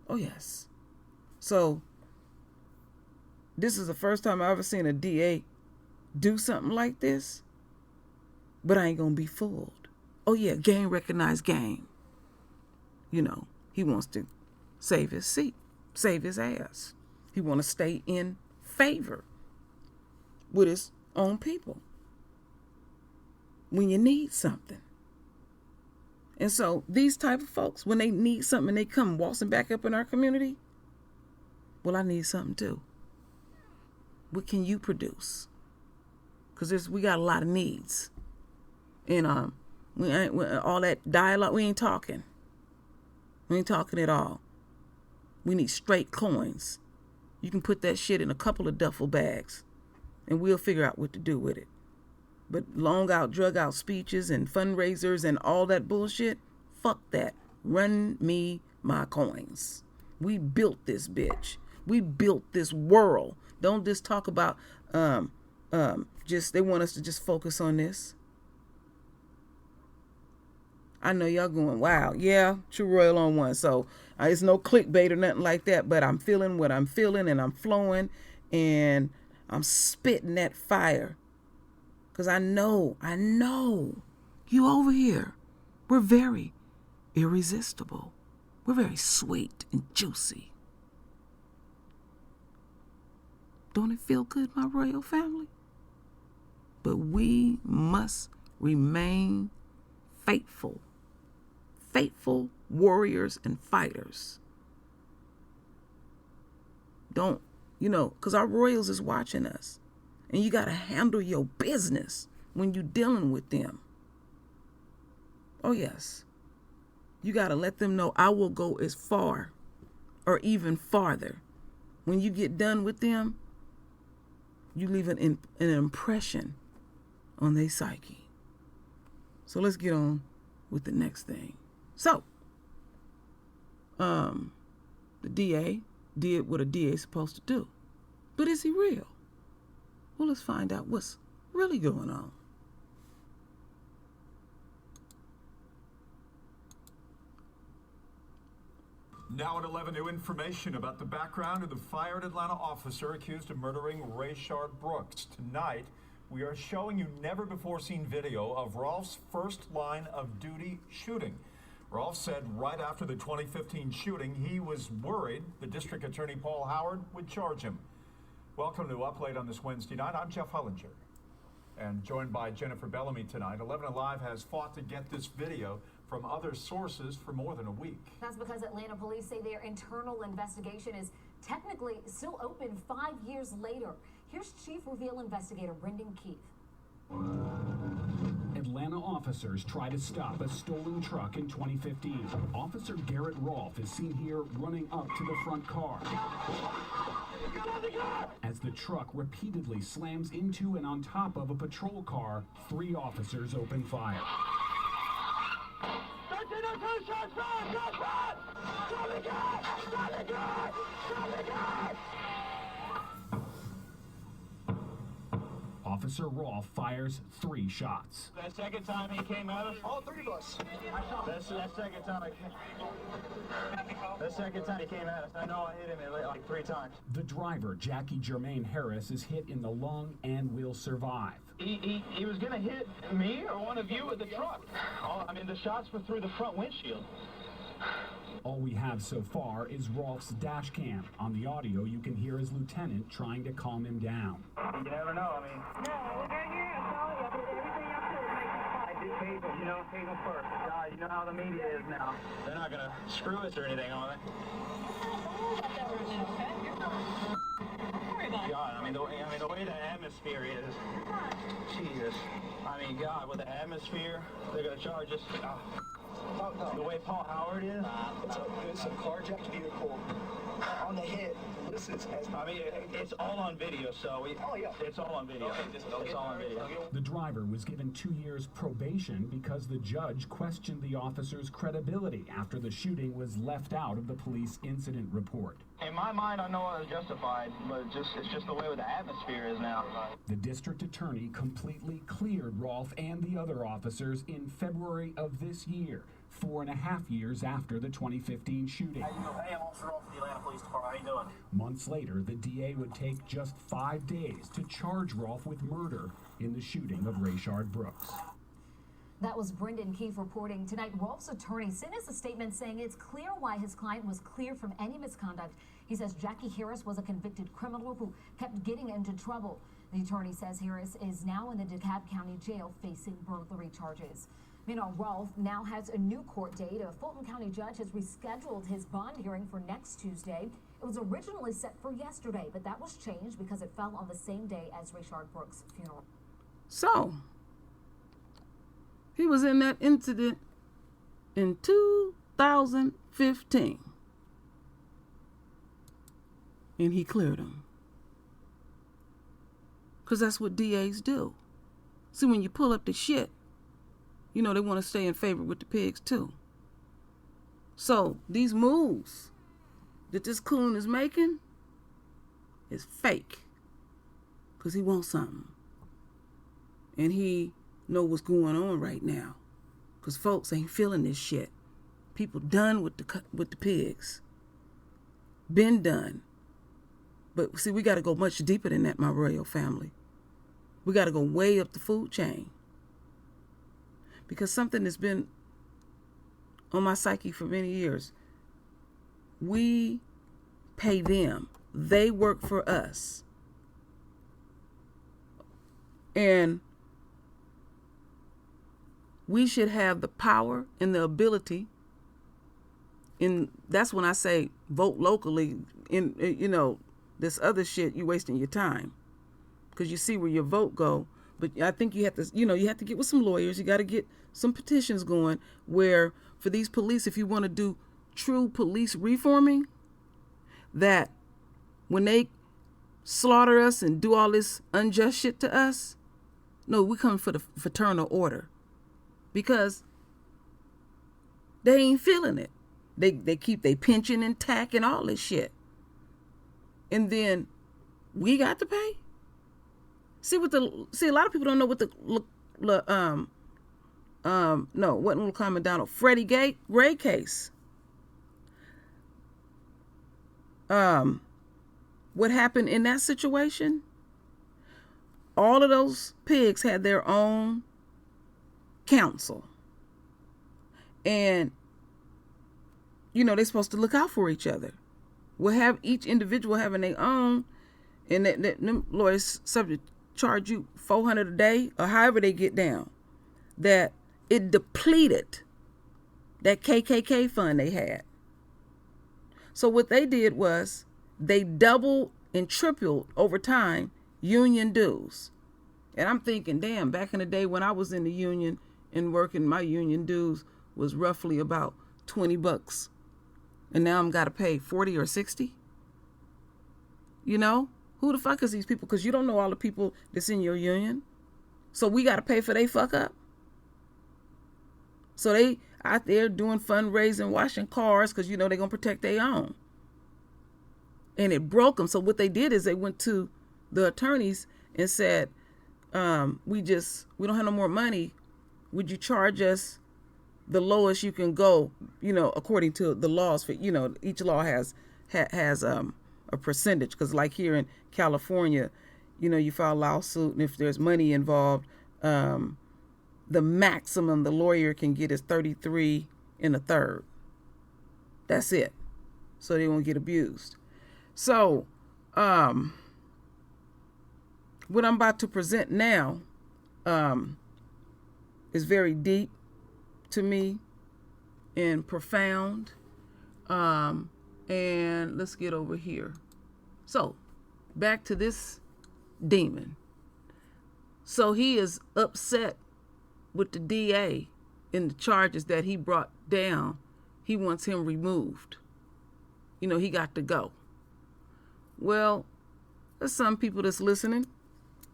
Oh, yes. So this is the first time I've ever seen a DA do something like this. But I ain't going to be fooled. Oh, yeah, game recognized game. He wants to save his seat, save his ass. He want to stay in favor with his own people when you need something. And so these type of folks, when they need something, they come waltzing back up in our community. Well, I need something too. What can you produce? Because we got a lot of needs. And all that dialogue, we ain't talking. We ain't talking at all. We need straight coins. You can put that shit in a couple of duffel bags, and we'll figure out what to do with it. But long out, drug out speeches and fundraisers and all that bullshit, fuck that. Run me my coins. We built this bitch. We built this world. Don't just talk about they want us to just focus on this. I know y'all going, wow, yeah, True Royal on one. So it's no clickbait or nothing like that, but I'm feeling what I'm feeling, and I'm flowing, and I'm spitting that fire. Because I know you over here, we're very irresistible. We're very sweet and juicy. Don't it feel good, my royal family? But we must remain faithful warriors and fighters. Don't, because our royals is watching us. And you got to handle your business when you're dealing with them. Oh, yes. You got to let them know I will go as far or even farther. When you get done with them, you leave an impression on their psyche. So let's get on with the next thing. So, the DA did what a DA is supposed to do. But is he real? Well, let's find out what's really going on. Now at 11, new information about the background of the fired Atlanta officer accused of murdering Rayshard Brooks. Tonight, we are showing you never-before-seen video of Rolf's first line of duty shooting. Rolf said right after the 2015 shooting, he was worried the District Attorney Paul Howard would charge him. Welcome to Up Late on this Wednesday night. I'm Jeff Hullinger, and joined by Jennifer Bellamy tonight. 11 Alive has fought to get this video from other sources for more than a week. That's because Atlanta police say their internal investigation is technically still open 5 years later. Here's Chief Reveal investigator Brendan Keith. Atlanta officers try to stop a stolen truck in 2015. Officer Garrett Rolfe is seen here running up to the front car as the truck repeatedly slams into and on top of a patrol car. 3 officers open fire. Officer Rolfe fires 3 shots. That second time he came at us, all 3 of us. That second time he came at us, I know I hit him like 3 times. The driver, Jackie Jermaine Harris, is hit in the lung and will survive. He was gonna hit me or one of you with the truck. I mean, the shots were through the front windshield. All we have so far is Rolfe's dash cam. On the audio, you can hear his lieutenant trying to calm him down. You never know, I mean. No, we're down here. I'm sorry. I did everything I could to make him fight. I did pay them, pay them first. God, you know how the media is now. They're not gonna screw us or anything, are they? God, I mean, the way the atmosphere is, Jesus. I mean, God, with the atmosphere, they're gonna charge us. The way Paul Howard is, It's a carjacked vehicle on the head. This is, I mean, it's all on video, so it's all on video. It's all on video. The driver was given 2 years probation because the judge questioned the officer's credibility after the shooting was left out of the police incident report. In my mind, I know I was justified, but it's just the way the atmosphere is now. The district attorney completely cleared Rolfe and the other officers in February of this year, 4.5 years after the 2015 shooting. Hey, I'm Officer Rolfe from the Atlanta Police Department. How you doing? Months later, the DA would take just 5 days to charge Rolfe with murder in the shooting of Rayshard Brooks. That was Brendan Keith reporting tonight. Rolfe's attorney sent us a statement saying it's clear why his client was cleared from any misconduct. He says Jackie Harris was a convicted criminal who kept getting into trouble. The attorney says Harris is now in the DeKalb County Jail facing burglary charges. Meanwhile, Rolfe now has a new court date. A Fulton County judge has rescheduled his bond hearing for next Tuesday. It was originally set for yesterday, but that was changed because it fell on the same day as Rayshard Brooks' funeral. So, he was in that incident in 2015. And he cleared him. Because that's what DAs do. See, when you pull up the shit, they want to stay in favor with the pigs too. So, these moves that this coon is making is fake. Because he wants something. And he know what's going on right now, because folks ain't feeling this shit. People done with the pigs. Been done. But see, we got to go much deeper than that, my royal family. We got to go way up the food chain, because something that's been on my psyche for many years. We pay them. They work for us. And we should have the power and the ability, and that's when I say vote locally. This other shit, you wasting your time, because you see where your vote go. But I think you have to, you have to get with some lawyers. You got to get some petitions going where for these police, if you want to do true police reforming, that when they slaughter us and do all this unjust shit to us, no, we come for the fraternal order. Because they ain't feeling it. They keep their pension intact and all this shit. And then we got to pay? See, a lot of people don't know what wasn't Common Donald, Freddie Gray case. What happened in that situation? All of those pigs had their own counsel. And, they're supposed to look out for each other. We'll have each individual having their own, and them lawyers subject charge you $400 a day or however they get down. That it depleted that KKK fund they had. So what they did was they doubled and tripled over time union dues. And I'm thinking, damn, back in the day when I was in the union and working, my union dues was roughly about $20. And now I'm got to pay 40 or 60. Who the fuck is these people? Because you don't know all the people that's in your union. So we got to pay for they fuck up. So they out there doing fundraising, washing cars, because they're going to protect their own. And it broke them. So what they did is they went to the attorneys and said, we don't have no more money. Would you charge us the lowest you can go, according to the laws for, each law has a percentage. Because like here in California, you file a lawsuit, and if there's money involved, the maximum the lawyer can get is 33 1/3. That's it. So they won't get abused. So, what I'm about to present now is very deep to me and profound. And let's get over here. So, back to this demon. So he is upset with the DA in the charges that he brought down. He wants him removed. He got to go. Well, there's some people that's listening.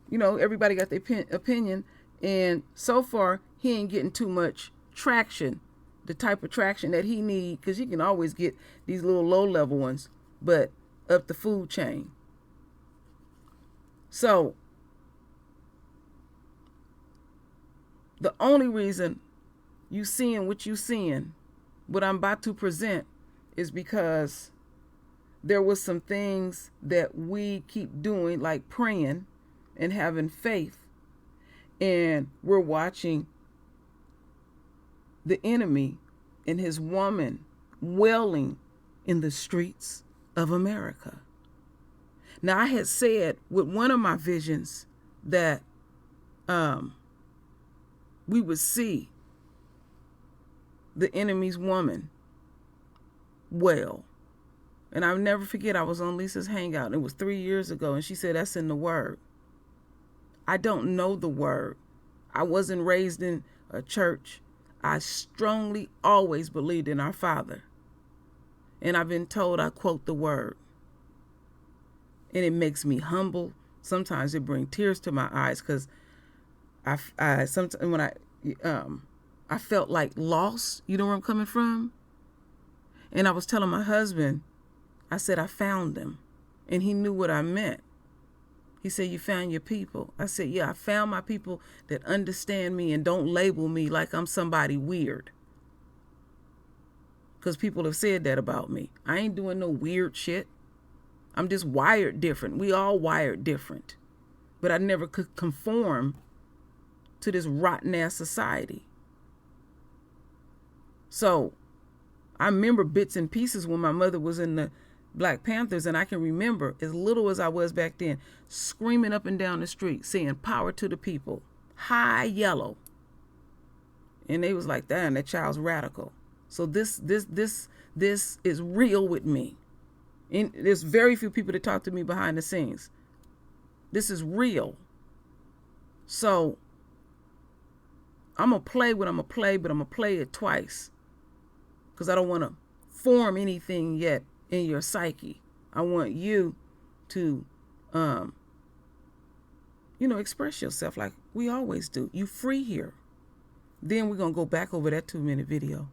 Everybody got their opinion. And so far, he ain't getting too much traction, the type of traction that he need, because you can always get these little low-level ones, but up the food chain. So, the only reason you seeing what you seeing, what I'm about to present, is because there was some things that we keep doing, like praying and having faith, and we're watching the enemy and his woman wailing in the streets of America. Now, I had said with one of my visions that we would see the enemy's woman wail. And I'll never forget, I was on Lisa's Hangout, and it was 3 years ago, and she said, that's in the Word. I don't know the Word. I wasn't raised in a church. I strongly always believed in our Father. And I've been told I quote the Word. And it makes me humble. Sometimes it brings tears to my eyes, because I sometimes when I felt like lost. You know where I'm coming from? And I was telling my husband, I said, I found them. And he knew what I meant. He said, you found your people. I said, yeah, I found my people that understand me and don't label me like I'm somebody weird. Because people have said that about me. I ain't doing no weird shit. I'm just wired different. We all wired different. But I never could conform to this rotten ass society. So I remember bits and pieces when my mother was in the Black Panthers, and I can remember, as little as I was back then, screaming up and down the street, saying power to the people, high yellow. And they was like, damn, that child's radical. So this is real with me. And there's very few people that talk to me behind the scenes. This is real. So I'm going to play what I'm going to play, but I'm going to play it twice. because I don't want to form anything yet in your psyche. I want you to, express yourself like we always do. You free here. Then we're going to go back over that 2-minute video.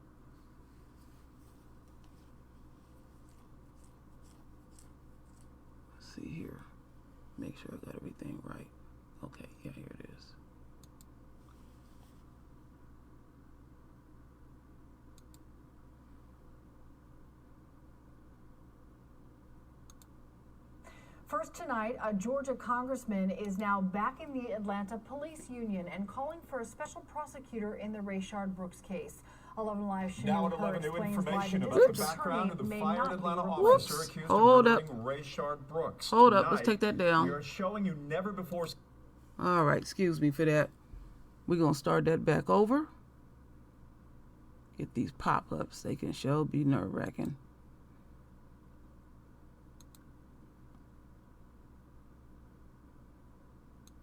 Let's see here. Make sure I got everything right. Okay, yeah, here it is. First tonight, a Georgia congressman is now back in the Atlanta police union and calling for a special prosecutor in the Rayshard Brooks case. 11 Live Now at Chanel 11, new explains why information the about the district background of attorney the may fired not Atlanta be officer replaced. accused Hold of up. murdering Rayshard Brooks. Hold up, Tonight, let's take that down. We are showing you never before. All right, excuse me for that. We're going to start that back over. Get these pop-ups. They can sure be nerve-wracking.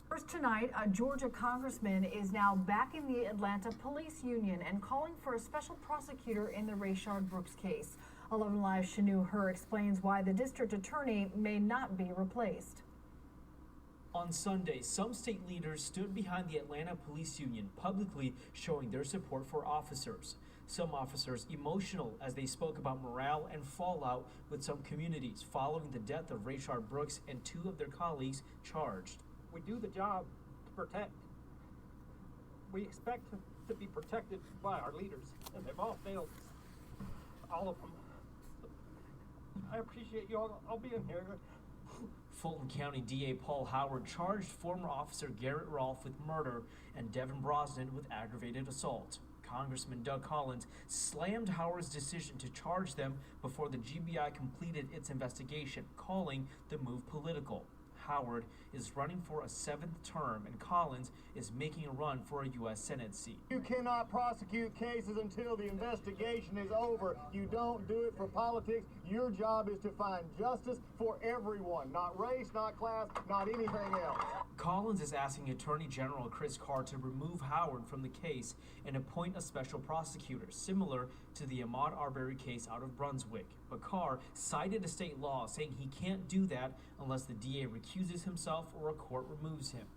First tonight, a Georgia congressman is now back in the Atlanta police union and calling for a special prosecutor in the Rayshard Brooks case. 11 Live Shanu Her explains why the district attorney may not be replaced. On Sunday, some state leaders stood behind the Atlanta Police Union, publicly showing their support for officers. Some officers emotional as they spoke about morale and fallout with some communities following the death of Rayshard Brooks and 2 of their colleagues charged. We do the job to protect. We expect to be protected by our leaders, and they've all failed us. All of them. I appreciate you all being here. Fulton County DA Paul Howard charged former officer Garrett Rolfe with murder and Devin Brosnan with aggravated assault. Congressman Doug Collins slammed Howard's decision to charge them before the GBI completed its investigation, calling the move political. Howard is running for a 7th term, and Collins is making a run for a U.S. Senate seat. You cannot prosecute cases until the investigation is over. You don't do it for politics. Your job is to find justice for everyone, not race, not class, not anything else. Collins is asking Attorney General Chris Carr to remove Howard from the case and appoint a special prosecutor, similar to the Ahmaud Arbery case out of Brunswick. But Carr cited a state law saying he can't do that unless the DA recuses himself or a court removes him.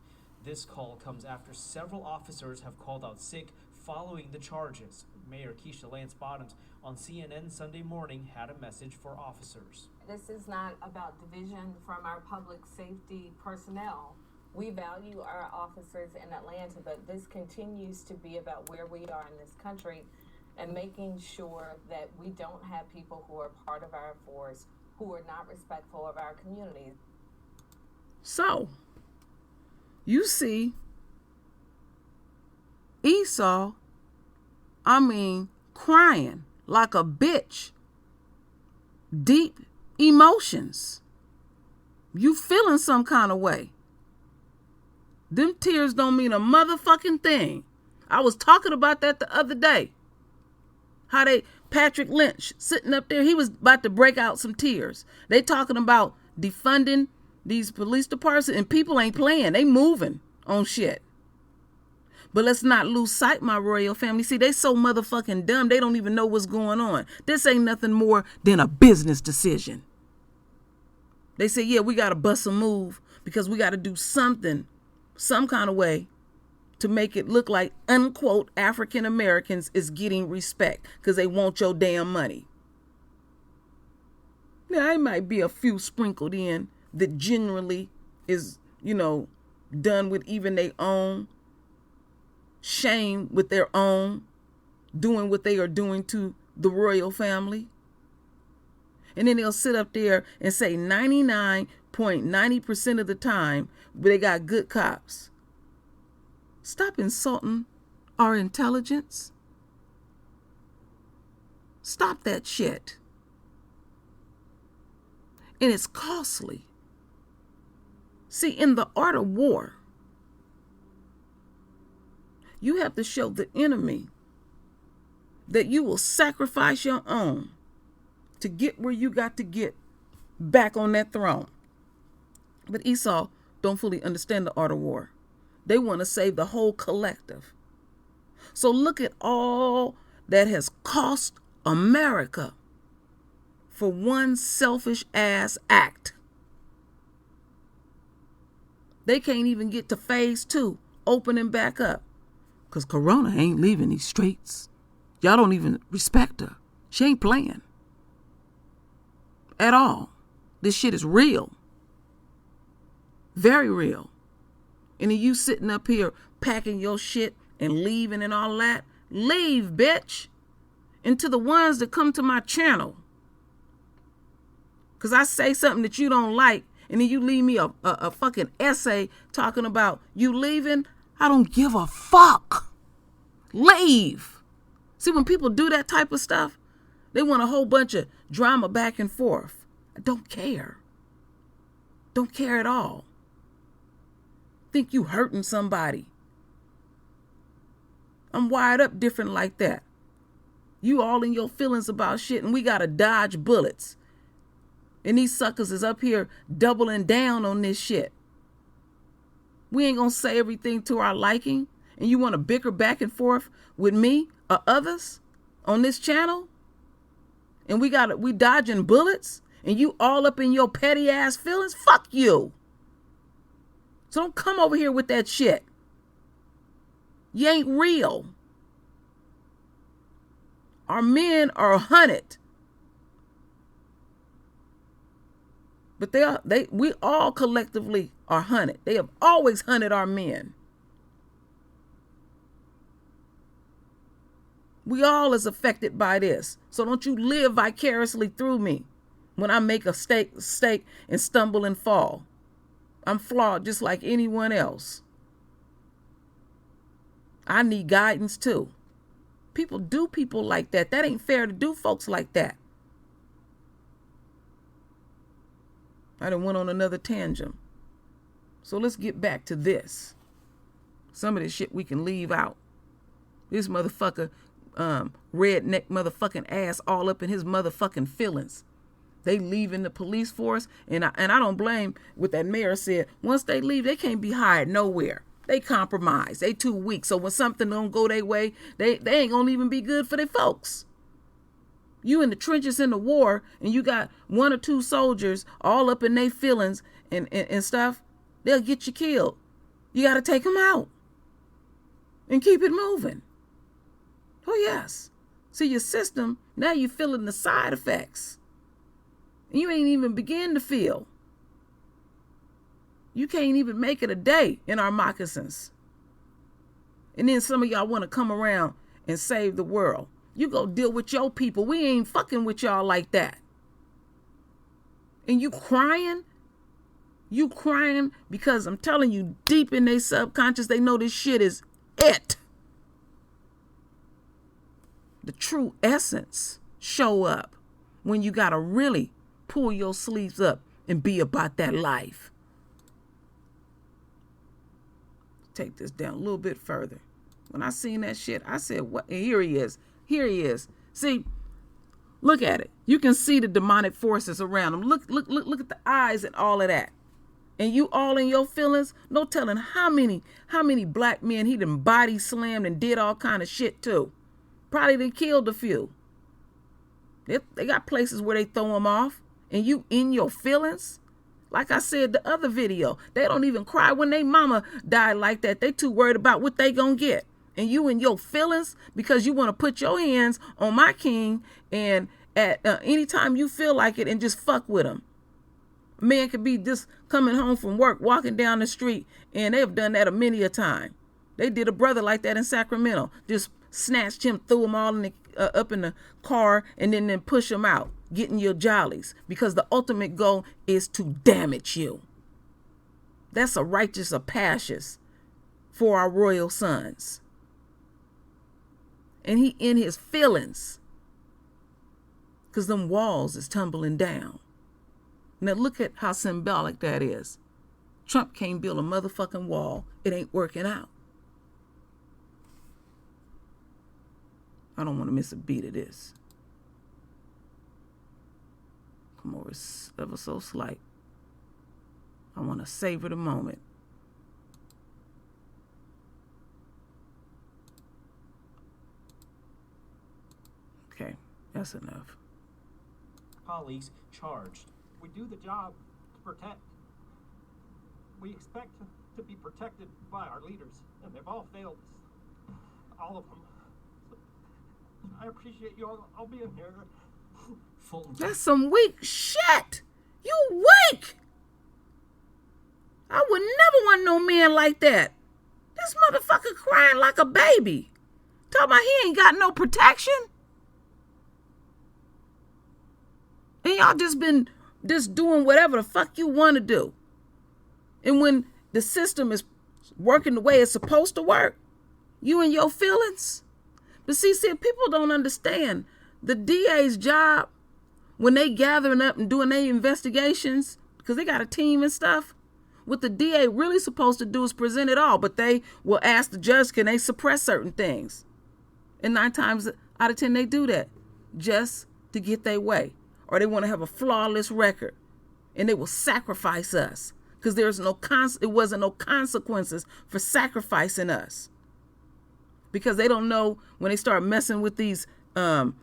This call comes after several officers have called out sick following the charges. Mayor Keisha Lance Bottoms on CNN Sunday morning had a message for officers. This is not about division from our public safety personnel. We value our officers in Atlanta, but this continues to be about where we are in this country and making sure that we don't have people who are part of our force who are not respectful of our communities. So, you see, Esau, crying like a bitch. Deep emotions. You feeling some kind of way. Them tears don't mean a motherfucking thing. I was talking about that the other day. How Patrick Lynch sitting up there, he was about to break out some tears. They talking about defunding these police departments, and people ain't playing. They moving on shit. But let's not lose sight, my royal family. See, they so motherfucking dumb, they don't even know what's going on. This ain't nothing more than a business decision. They say, yeah, we got to bust a move because we got to do something, some kind of way to make it look like, unquote, African Americans is getting respect because they want your damn money. Now, there might be a few sprinkled in that generally is, done with even their own shame, with their own doing what they are doing to the royal family. And then they'll sit up there and say 99.90% of the time they got good cops. Stop insulting our intelligence. Stop that shit. And it's costly. See, in the art of war, you have to show the enemy that you will sacrifice your own to get where you got to get back on that throne. But Esau don't fully understand the art of war. They want to save the whole collective. So look at all that has cost America for one selfish ass act. They can't even get to phase 2, opening back up. Because Corona ain't leaving these streets. Y'all don't even respect her. She ain't playing. At all. This shit is real. Very real. And then you sitting up here packing your shit and leaving and all that. Leave, bitch. And to the ones that come to my channel. Because I say something that you don't like, and then you leave me a fucking essay talking about you leaving. I don't give a fuck. Leave. See, when people do that type of stuff, they want a whole bunch of drama back and forth. I don't care. Don't care at all. Think you hurting somebody. I'm wired up different like that. You all in your feelings about shit, and we gotta dodge bullets. And these suckers is up here doubling down on this shit. We ain't gonna say everything to our liking, and you want to bicker back and forth with me or others on this channel? And we dodging bullets, and you all up in your petty ass feelings? Fuck you. So don't come over here with that shit. You ain't real. Our men are hunted. But we all collectively are hunted. They have always hunted our men. We all is affected by this. So don't you live vicariously through me when I make a mistake and stumble and fall. I'm flawed just like anyone else. I need guidance too. People do people like that. That ain't fair to do folks like that. I done went on another tangent. So let's get back to this. Some of this shit we can leave out. This motherfucker, redneck motherfucking ass all up in his motherfucking feelings. They leaving the police force, and I don't blame what that mayor said. Once they leave, they can't be hired nowhere. They compromise. They too weak. So when something don't go their way, they ain't gonna even be good for their folks. You in the trenches in the war, and you got 1 or 2 soldiers all up in their feelings and stuff, they'll get you killed. You got to take them out and keep it moving. Oh, yes. See, your system, now you're feeling the side effects. And you ain't even begin to feel. You can't even make it a day in our moccasins. And then some of y'all want to come around and save the world. You go deal with your people. We ain't fucking with y'all like that. And you crying? You crying because I'm telling you, deep in their subconscious, they know this shit is it. The true essence show up when you gotta really pull your sleeves up and be about that life. Take this down a little bit further. When I seen that shit, I said, what? And here he is. Here he is. See, look at it. You can see the demonic forces around him. Look at the eyes and all of that. And you all in your feelings, no telling how many black men he done body slammed and did all kind of shit too. Probably done killed a few. They got places where they throw him off, and you in your feelings. Like I said the other video, they don't even cry when they mama died like that. They too worried about what they gonna get. And you in your feelings because you want to put your hands on my king and at any time you feel like it and just fuck with him. A man could be just coming home from work, walking down the street, and they've done that many a time. They did a brother like that in Sacramento. Just snatched him, threw him all in the, up in the car, and then push him out, getting your jollies. Because the ultimate goal is to damage you. That's a righteous Apaches for our royal sons. And he in his feelings. Because them walls is tumbling down. Now look at how symbolic that is. Trump can't build a motherfucking wall. It ain't working out. I don't want to miss a beat of this. Come over ever so slight. I want to savor the moment. Okay, That's enough. Colleagues charged. We do the job to protect. We expect to be protected by our leaders, and they've all failed us. All of them. So I appreciate you all being here. Fulton. That's some weak shit. You weak. I would never want no man like that. This motherfucker crying like a baby. Talking about he ain't got no protection. And y'all just been doing whatever the fuck you want to do. And when the system is working the way it's supposed to work, you and your feelings. But see, people don't understand. The DA's job, when they gathering up and doing their investigations, because they got a team and stuff, what the DA really supposed to do is present it all. But they will ask the judge, can they suppress certain things? And 9 times out of 10, they do that just to get their way. Or they want to have a flawless record. And they will sacrifice us. Because it wasn't no consequences for sacrificing us. Because they don't know when they start messing with these white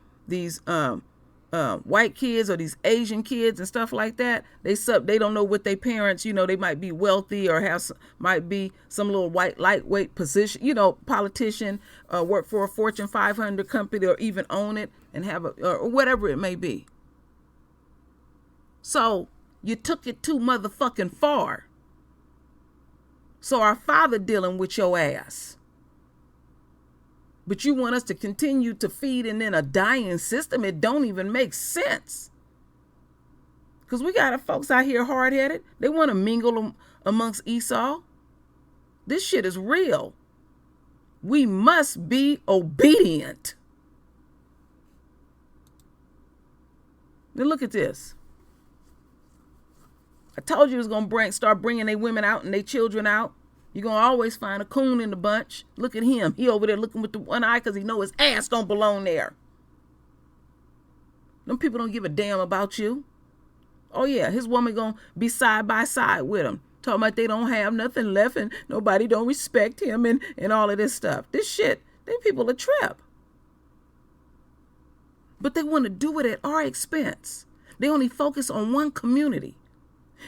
kids or these Asian kids and stuff like that. They don't know what their parents, they might be wealthy or might be some little lightweight position, politician, work for a Fortune 500 company or even own it and have or whatever it may be. So you took it too motherfucking far. So our Father dealing with your ass. But you want us to continue to feed in a dying system? It don't even make sense. Because we got folks out here hard-headed. They want to mingle amongst Esau. This shit is real. We must be obedient. Then look at this. I told you it was going to start bringing their women out and their children out. You're going to always find a coon in the bunch. Look at him. He over there looking with the one eye because he know his ass don't belong there. Them people don't give a damn about you. Oh, yeah, his woman going to be side by side with him. Talking about they don't have nothing left and nobody don't respect him and all of this stuff. This shit, them people are trip. But they want to do it at our expense. They only focus on one community.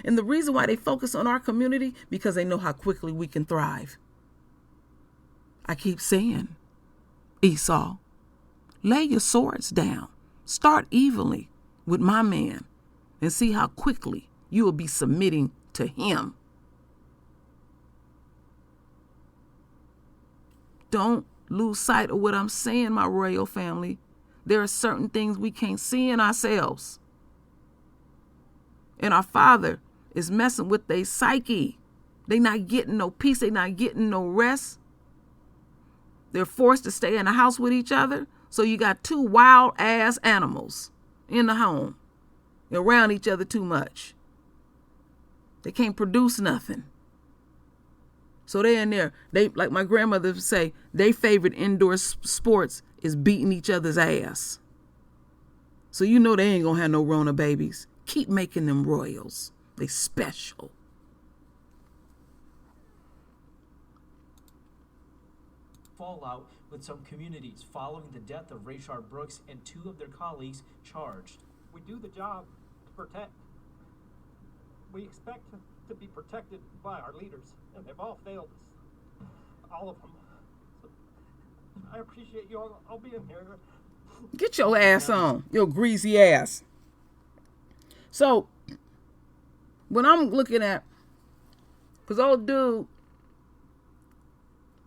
And the reason why they focus on our community, because they know how quickly we can thrive. I keep saying, Esau, lay your swords down. Start evenly with my man and see how quickly you will be submitting to him. Don't lose sight of what I'm saying, my royal family. There are certain things we can't see in ourselves. And our Father is messing with their psyche. They not getting no peace. They not getting no rest. They're forced to stay in the house with each other. So you got 2 wild ass animals in the home. They're around each other too much. They can't produce nothing. So they're in there. They, like my grandmother would say, their favorite indoor sports is beating each other's ass. So you know they ain't gonna have no Rona babies. Keep making them royals. They special. Fallout with some communities following the death of Rayshard Brooks and 2 of their colleagues charged. We do the job to protect. We expect to be protected by our leaders, and they've all failed us. All of them. So I appreciate you all being here. Get your ass on, your greasy ass. So, when I'm looking at, because old dude,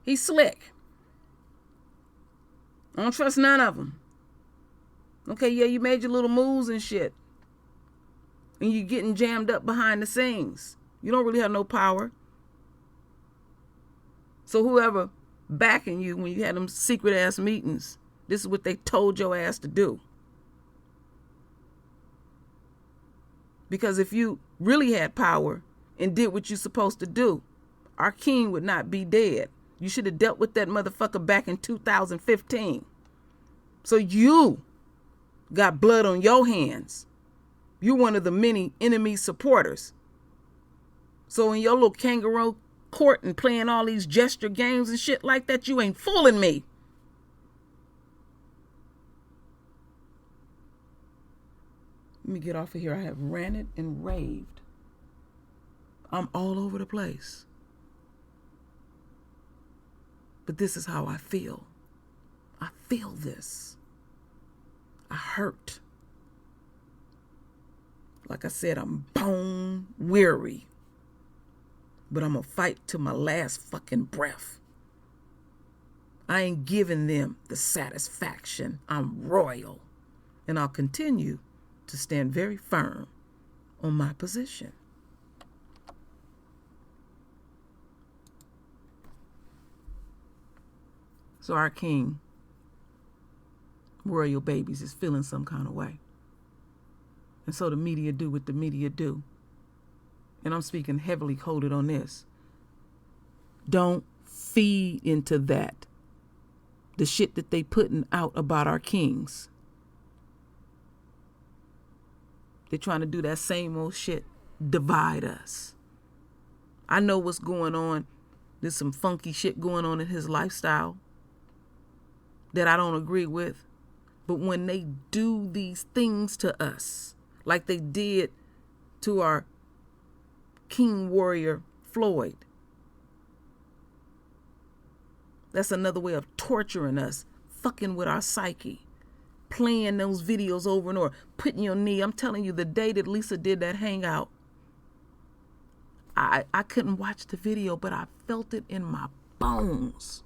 he's slick. I don't trust none of them. Okay, yeah, you made your little moves and shit. And you getting jammed up behind the scenes. You don't really have no power. So whoever backing you when you had them secret ass meetings, this is what they told your ass to do. Because if you really had power and did what you're supposed to do, our king would not be dead. You should have dealt with that motherfucker back in 2015. So you got blood on your hands. You're one of the many enemy supporters. So in your little kangaroo court and playing all these gesture games and shit like that, you ain't fooling me. Let me get off of here. I have ranted and raved. I'm all over the place. But this is how I feel. I feel this. I hurt. Like I said, I'm bone weary. But I'm going to fight to my last fucking breath. I ain't giving them the satisfaction. I'm royal. And I'll continue to stand very firm on my position. So our king, royal babies, is feeling some kind of way. And so the media do what the media do. And I'm speaking heavily coded on this. Don't feed into that. The shit that they putting out about our kings. They're trying to do that same old shit. Divide us. I know what's going on. There's some funky shit going on in his lifestyle that I don't agree with. But when they do these things to us, like they did to our King Warrior Floyd, that's another way of torturing us, fucking with our psyche, playing those videos over and over, putting your knee. I'm telling you, the day that Lisa did that hangout, I couldn't watch the video, but I felt it in my bones.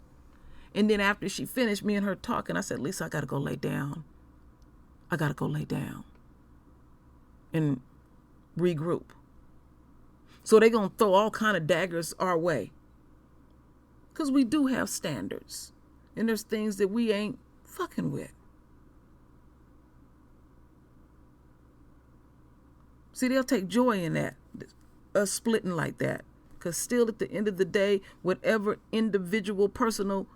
And then after she finished, me and her talking, I said, Lisa, I got to go lay down. I got to go lay down and regroup. So they're going to throw all kind of daggers our way. Because we do have standards. And there's things that we ain't fucking with. See, they'll take joy in that. Us splitting like that. Because still at the end of the day, whatever individual personal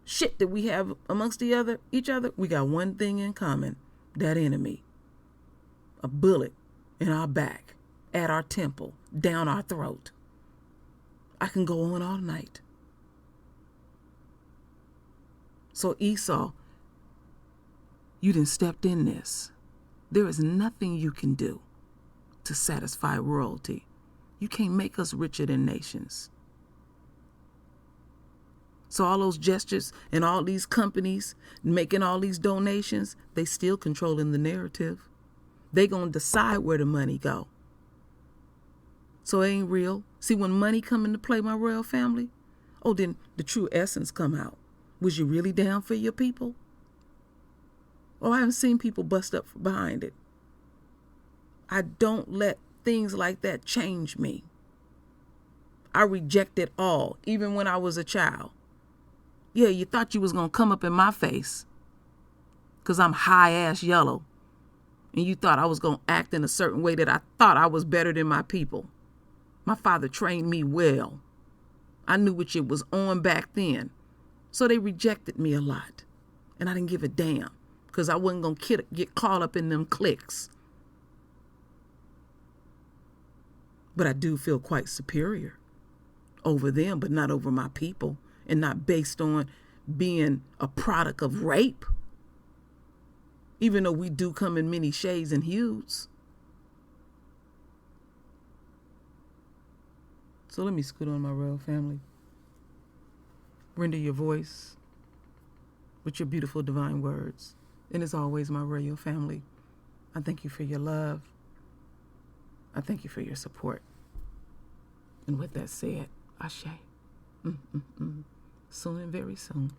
shit that we have amongst each other, we got one thing in common. That enemy. A bullet in our back, at our temple, down our throat. I can go on all night. So Esau, you done stepped in this. There is nothing you can do to satisfy royalty. You can't make us richer than nations. So all those gestures and all these companies making all these donations, they still controlling the narrative. They gonna decide where the money go. So it ain't real. See, when money come into play, my royal family, oh, then the true essence come out. Was you really down for your people? Oh, I haven't seen people bust up behind it. I don't let things like that change me. I reject it all, even when I was a child. Yeah, you thought you was going to come up in my face because I'm high-ass yellow. And you thought I was going to act in a certain way that I thought I was better than my people. My father trained me well. I knew what shit was on back then. So they rejected me a lot. And I didn't give a damn because I wasn't going to get caught up in them cliques. But I do feel quite superior over them, but not over my people. And not based on being a product of rape. Even though we do come in many shades and hues. So let me scoot on my royal family. Render your voice with your beautiful divine words. And as always, my royal family, I thank you for your love. I thank you for your support. And with that said, Ashe. Soon and very soon.